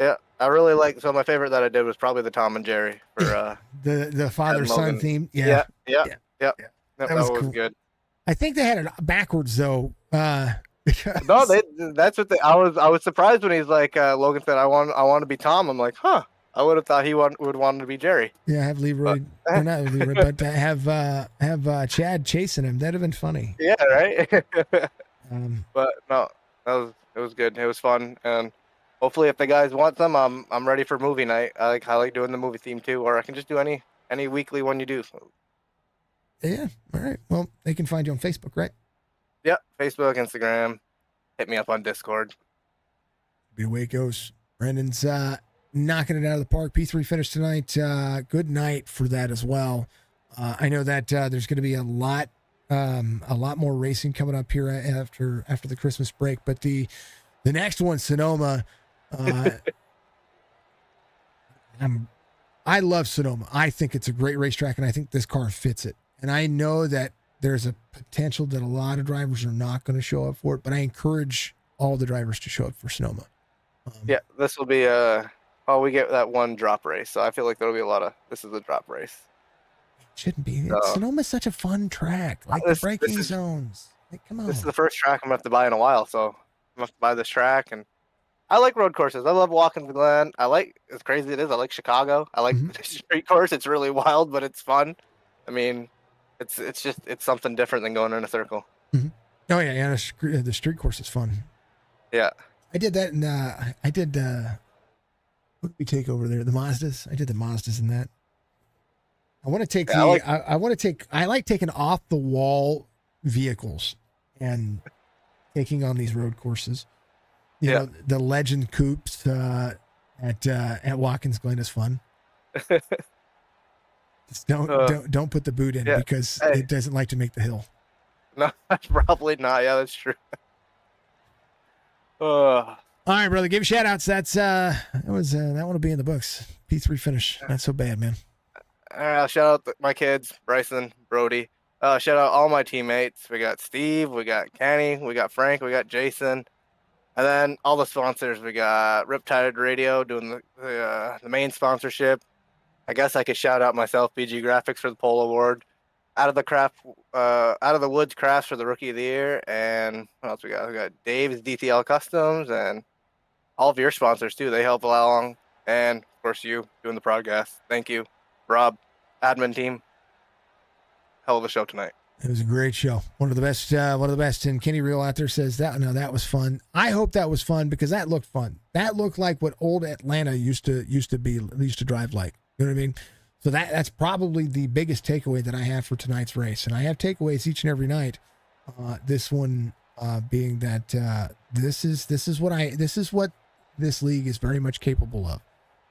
Speaker 4: Yeah, I really like. So my favorite that I did was probably the Tom and Jerry for
Speaker 1: The father son
Speaker 4: Logan.
Speaker 1: theme.
Speaker 4: yeah.
Speaker 1: Yeah.
Speaker 4: That
Speaker 1: That
Speaker 4: was,
Speaker 1: was cool.
Speaker 4: good.
Speaker 1: I think they had it backwards though. Because
Speaker 4: No, that's what I was surprised when he's like Logan said I want to be Tom. I'm like, huh. I would have thought he would want to be Jerry.
Speaker 1: yeah, have Leroy, or not Leroy, but have Chad chasing him. That'd have been funny.
Speaker 4: Yeah, right.
Speaker 1: But
Speaker 4: no, it was good. It was fun, and hopefully, if the guys want some, I'm ready for movie night. I like doing the movie theme too, or I can just do any weekly one you do.
Speaker 1: Yeah, all right. Well, they can find you on Facebook, right?
Speaker 4: Yep, Facebook, Instagram. Hit me up on Discord.
Speaker 1: Be the way it goes. Brendan's knocking it out of the park. P3 finished tonight. Good night for that as well. I know that there's going to be a lot more racing coming up here after the Christmas break. But the next one, Sonoma. I love Sonoma. I think it's a great racetrack, and I think this car fits it. And I know that there's a potential that a lot of drivers are not going to show up for it, but I encourage all the drivers to show up for Sonoma.
Speaker 4: Yeah, this will be we get that one drop race, so I feel like there'll be a lot of. This is a drop race.
Speaker 1: Shouldn't be. Sonoma's such a fun track, like the braking zones. Like, come on.
Speaker 4: This is the first track I'm gonna have to buy in a while, so I'm gonna have to buy this track. And I like road courses. I love walking the Glen. I like, as crazy it is, I like Chicago. I like the street course. It's really wild, but it's fun. I mean, it's something different than going in a circle.
Speaker 1: Mm-hmm. Oh yeah, the street course is fun.
Speaker 4: Yeah,
Speaker 1: I did that, and I did. What did we take over there? The Mazdas. I did the Mazdas in that. I want to take I like taking off the wall vehicles and taking on these road courses. You know, the Legend Coupes at Watkins Glen is fun. Just don't put the boot in because it doesn't like to make the hill.
Speaker 4: No, probably not. Yeah, that's true.
Speaker 1: All right, brother. Give shout outs. That one will be in the books. P3 finish. Not so bad, man.
Speaker 4: Shout out my kids, Bryson, Brody. Shout out all my teammates. We got Steve, we got Kenny, we got Frank, we got Jason, and then all the sponsors. We got Riptide Radio doing the main sponsorship. I guess I could shout out myself, BG Graphics for the Pole Award, Out of the Woods Crafts for the Rookie of the Year, and what else we got? We got Dave's DTL Customs, and all of your sponsors too. They help along, and of course you doing the podcast. Thank you, Rob, admin team. Hell of a show tonight.
Speaker 1: It was a great show. One of the best. And Kenny Real out there says that was fun. I hope that was fun because that looked fun. That looked like what old Atlanta used to drive like. You know what I mean? So that's probably the biggest takeaway that I have for tonight's race. And I have takeaways each and every night. This one being that this is what this league is very much capable of,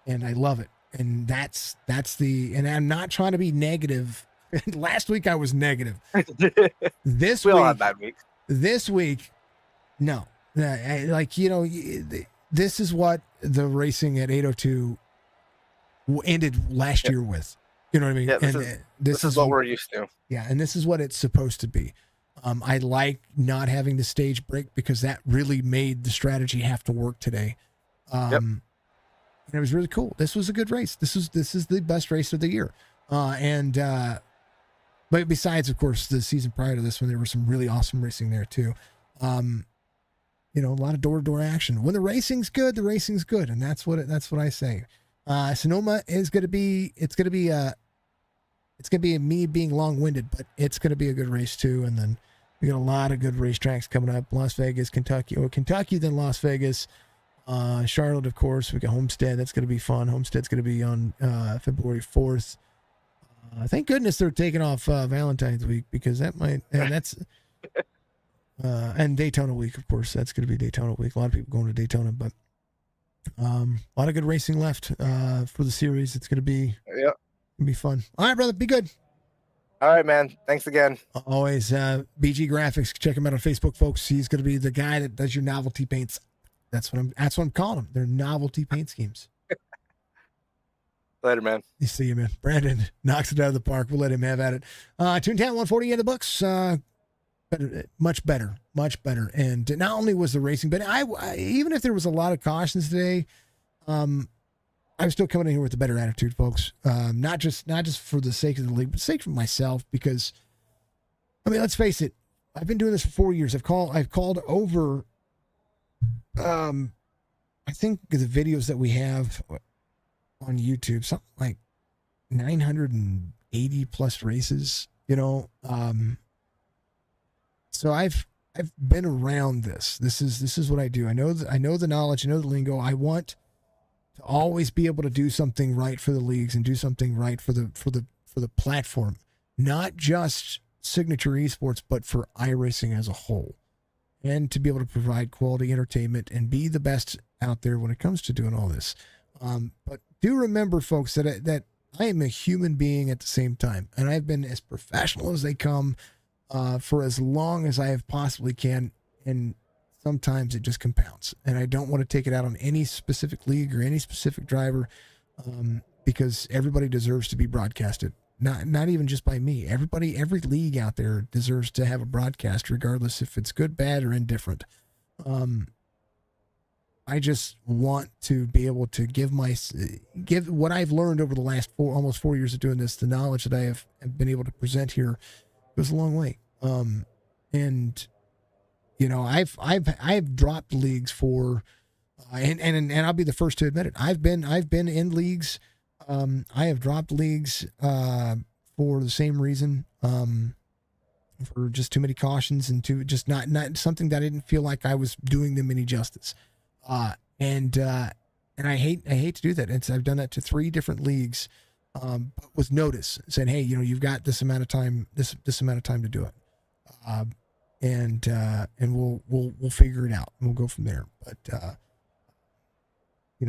Speaker 1: and I love it. And and I'm not trying to be negative. Last week I was negative. This
Speaker 4: we
Speaker 1: week,
Speaker 4: all have bad weeks.
Speaker 1: This week, no. This is what the racing at 802 ended last year with. You know what I mean?
Speaker 4: Yeah, this is what we're used to.
Speaker 1: Yeah, and this is what it's supposed to be. I like not having the stage break because that really made the strategy have to work today. And it was really cool. This was a good race. This is the best race of the year. But besides, of course, the season prior to this one, there was some really awesome racing there too. A lot of door-to-door action. When the racing's good, and that's what I say. Sonoma is going to be. It's going to be me being long-winded, but it's going to be a good race too. And then we got a lot of good racetracks coming up: Las Vegas, Kentucky, then Las Vegas, Charlotte, of course. We got Homestead. That's going to be fun. Homestead's going to be on February 4th. Thank goodness they're taking off Valentine's week because that might. And Daytona week, of course. That's going to be Daytona week. A lot of people going to Daytona, but a lot of good racing left for the series. It's going to be fun. All right, brother. Be good.
Speaker 4: All right, man. Thanks again.
Speaker 1: Always. BG Graphics. Check him out on Facebook, folks. He's going to be the guy that does your novelty paints. That's what I'm calling them. They're novelty paint schemes.
Speaker 4: Later, man.
Speaker 1: You see you, man. Brandon knocks it out of the park. We'll let him have at it. Toontown 140 in the books. Better, much better. And not only was the racing, but I even if there was a lot of cautions today, I'm still coming in here with a better attitude, folks. Not just for the sake of the league, but the sake of myself. Because, I mean, let's face it. I've been doing this for 4 years. I've called over. I think the videos that we have on YouTube, something like 980 plus races. So I've been around this. This is what I do. I know the knowledge. I know the lingo. I want to always be able to do something right for the leagues and do something right for the platform, not just Signature Esports, but for iRacing as a whole, and to be able to provide quality entertainment and be the best out there when it comes to doing all this. But do remember, folks, that I am a human being at the same time, and I've been as professional as they come for as long as I have possibly can, and sometimes it just compounds, and I don't want to take it out on any specific league or any specific driver, because everybody deserves to be broadcasted. Not even just by me. Everybody, every league out there deserves to have a broadcast, regardless if it's good, bad, or indifferent. I just want to be able to give what I've learned over the last almost 4 years of doing this, the knowledge that I have been able to present here, goes a long way. And I've dropped leagues for, and I'll be the first to admit it. I've been in leagues. I have dropped leagues for the same reason, for just too many cautions and just not something that I didn't feel like I was doing them any justice. And I hate to do that. And so I've done that to 3 different leagues, with notice, saying, hey, you've got this amount of time, this amount of time to do it. And we'll figure it out and we'll go from there. But,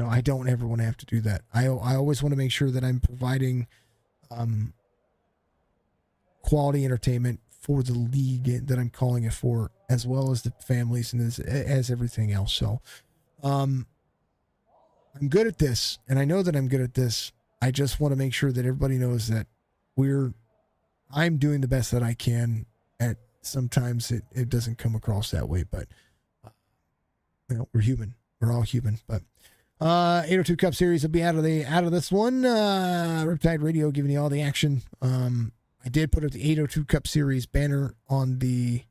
Speaker 1: I don't ever want to have to do that. I always want to make sure that I'm providing quality entertainment for the league that I'm calling it for, as well as the families and as everything else. So I'm good at this, and I know that I'm good at this. I just want to make sure that everybody knows that I'm doing the best that I can. At sometimes it doesn't come across that way, but we're human. We're all human, but 802 Cup Series will be out of this one. Riptide Radio giving you all the action. I did put up the 802 Cup Series banner on the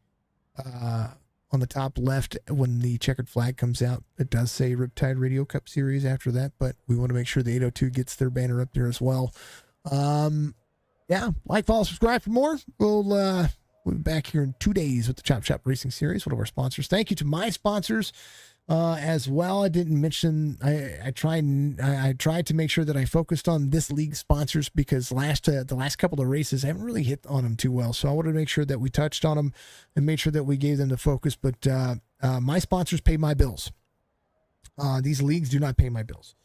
Speaker 1: top left when the checkered flag comes out. It does say Riptide Radio Cup Series after that, but we want to make sure the 802 gets their banner up there as well. Like, follow, subscribe for more. We'll be back here in 2 days with the Chop Shop Racing Series, one of our sponsors. Thank you to my sponsors as well. I didn't mention, I tried to make sure that I focused on this league sponsors, because the last couple of races I haven't really hit on them too well. So I wanted to make sure that we touched on them and made sure that we gave them the focus. But my sponsors pay my bills. These leagues do not pay my bills.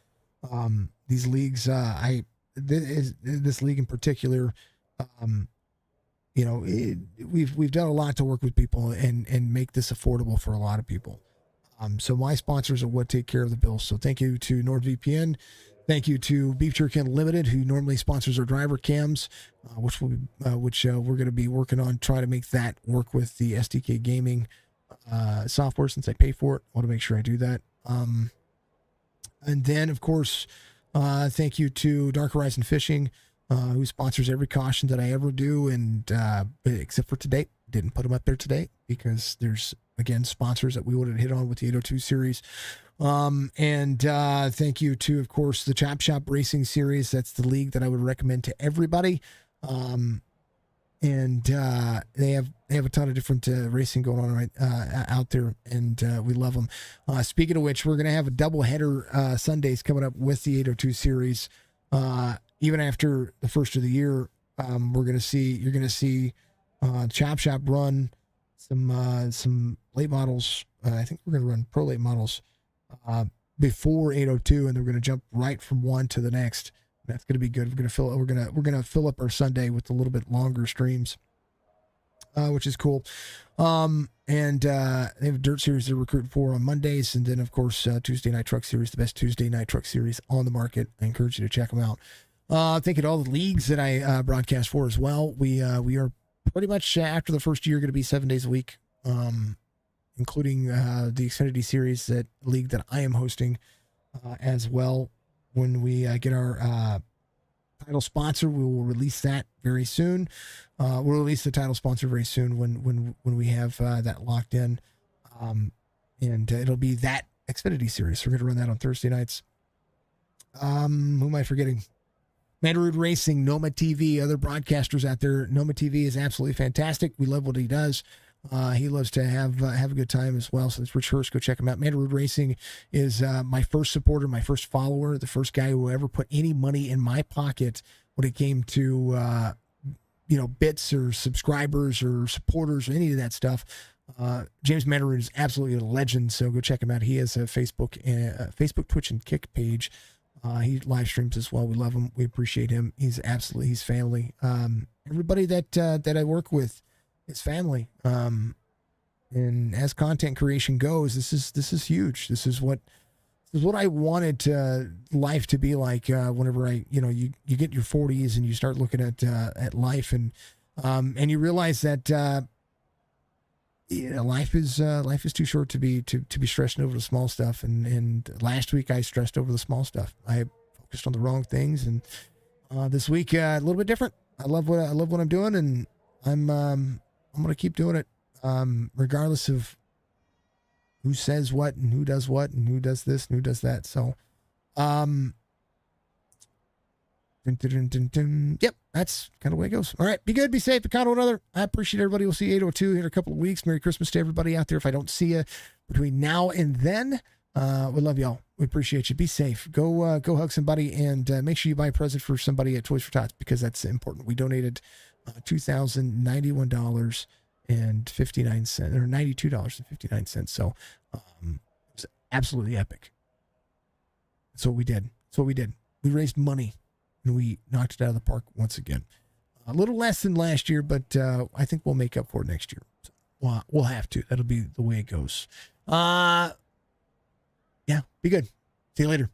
Speaker 1: These leagues, this league in particular, we've done a lot to work with people and make this affordable for a lot of people. So my sponsors are what take care of the bills. So thank you to NordVPN. Thank you to Beef Jerky Unlimited, who normally sponsors our driver cams, which we're going to be working on trying to make that work with the SDK Gaming software, since I pay for it. I want to make sure I do that. And then, of course, thank you to Dark Horizon Fishing, who sponsors every caution that I ever do, and except for today. Didn't put them up there today because there's, again, sponsors that we wanted to hit on with the 802 series. And thank you to, of course, the Chop Shop Racing Series. That's the league that I would recommend to everybody. And they have a ton of different racing going on out there, and we love them. Speaking of which, we're going to have a double header Sundays coming up with the 802 series. Even after the first of the year, you're going to see Chop Shop run some late models. I think we're going to run pro late models before 802, and then we're going to jump right from one to the next. That's going to be good. We're going to fill up our Sunday with a little bit longer streams, which is cool. And they have a dirt series they're recruiting for on Mondays, and then of course Tuesday Night Truck Series, the best Tuesday Night Truck Series on the market. I encourage you to check them out. Thank you to all the leagues that I broadcast for as well. We are pretty much after the first year going to be 7 days a week, including the Xfinity Series, that league that I am hosting as well. When we get our title sponsor, we will release that very soon. We'll release the title sponsor very soon when we have that locked in, and it'll be that Xfinity Series. We're going to run that on Thursday nights. Who am I forgetting? Mandarood Racing, Noma TV, other broadcasters out there. Noma TV is absolutely fantastic. We love what he does. He loves to have a good time as well. So it's Rich Hurst. Go check him out. Mandarood Racing is my first supporter, my first follower, the first guy who ever put any money in my pocket when it came to bits or subscribers or supporters or any of that stuff. James Mandarood is absolutely a legend. So go check him out. He has a Facebook, Twitch, and Kick page. He live streams as well. We love him. We appreciate him. He's family. Everybody that I work with is family. And as content creation goes, this is huge. This is what I wanted life to be like. Whenever you get your 40s and you start looking at life, and you realize that life is too short to be stressing over the small stuff. And last week I stressed over the small stuff. I focused on the wrong things, and this week a little bit different. I love what I'm doing, and I'm gonna keep doing it, regardless of who says what and who does what and who does this and who does that. So, yep, that's kind of the way it goes. All right, be good, be safe, be kind to one another. I appreciate everybody. We'll see you 802 in a couple of weeks. Merry Christmas to everybody out there. If I don't see you between now and then, we love y'all. We appreciate you. Be safe. Go hug somebody, and make sure you buy a present for somebody at Toys for Tots, because that's important. We donated $2,091.59 or $92.59. So it was absolutely epic. That's what we did. We raised money, and we knocked it out of the park once again. A little less than last year, but I think we'll make up for it next year. So, we'll have to. That'll be the way it goes. Yeah, be good. See you later.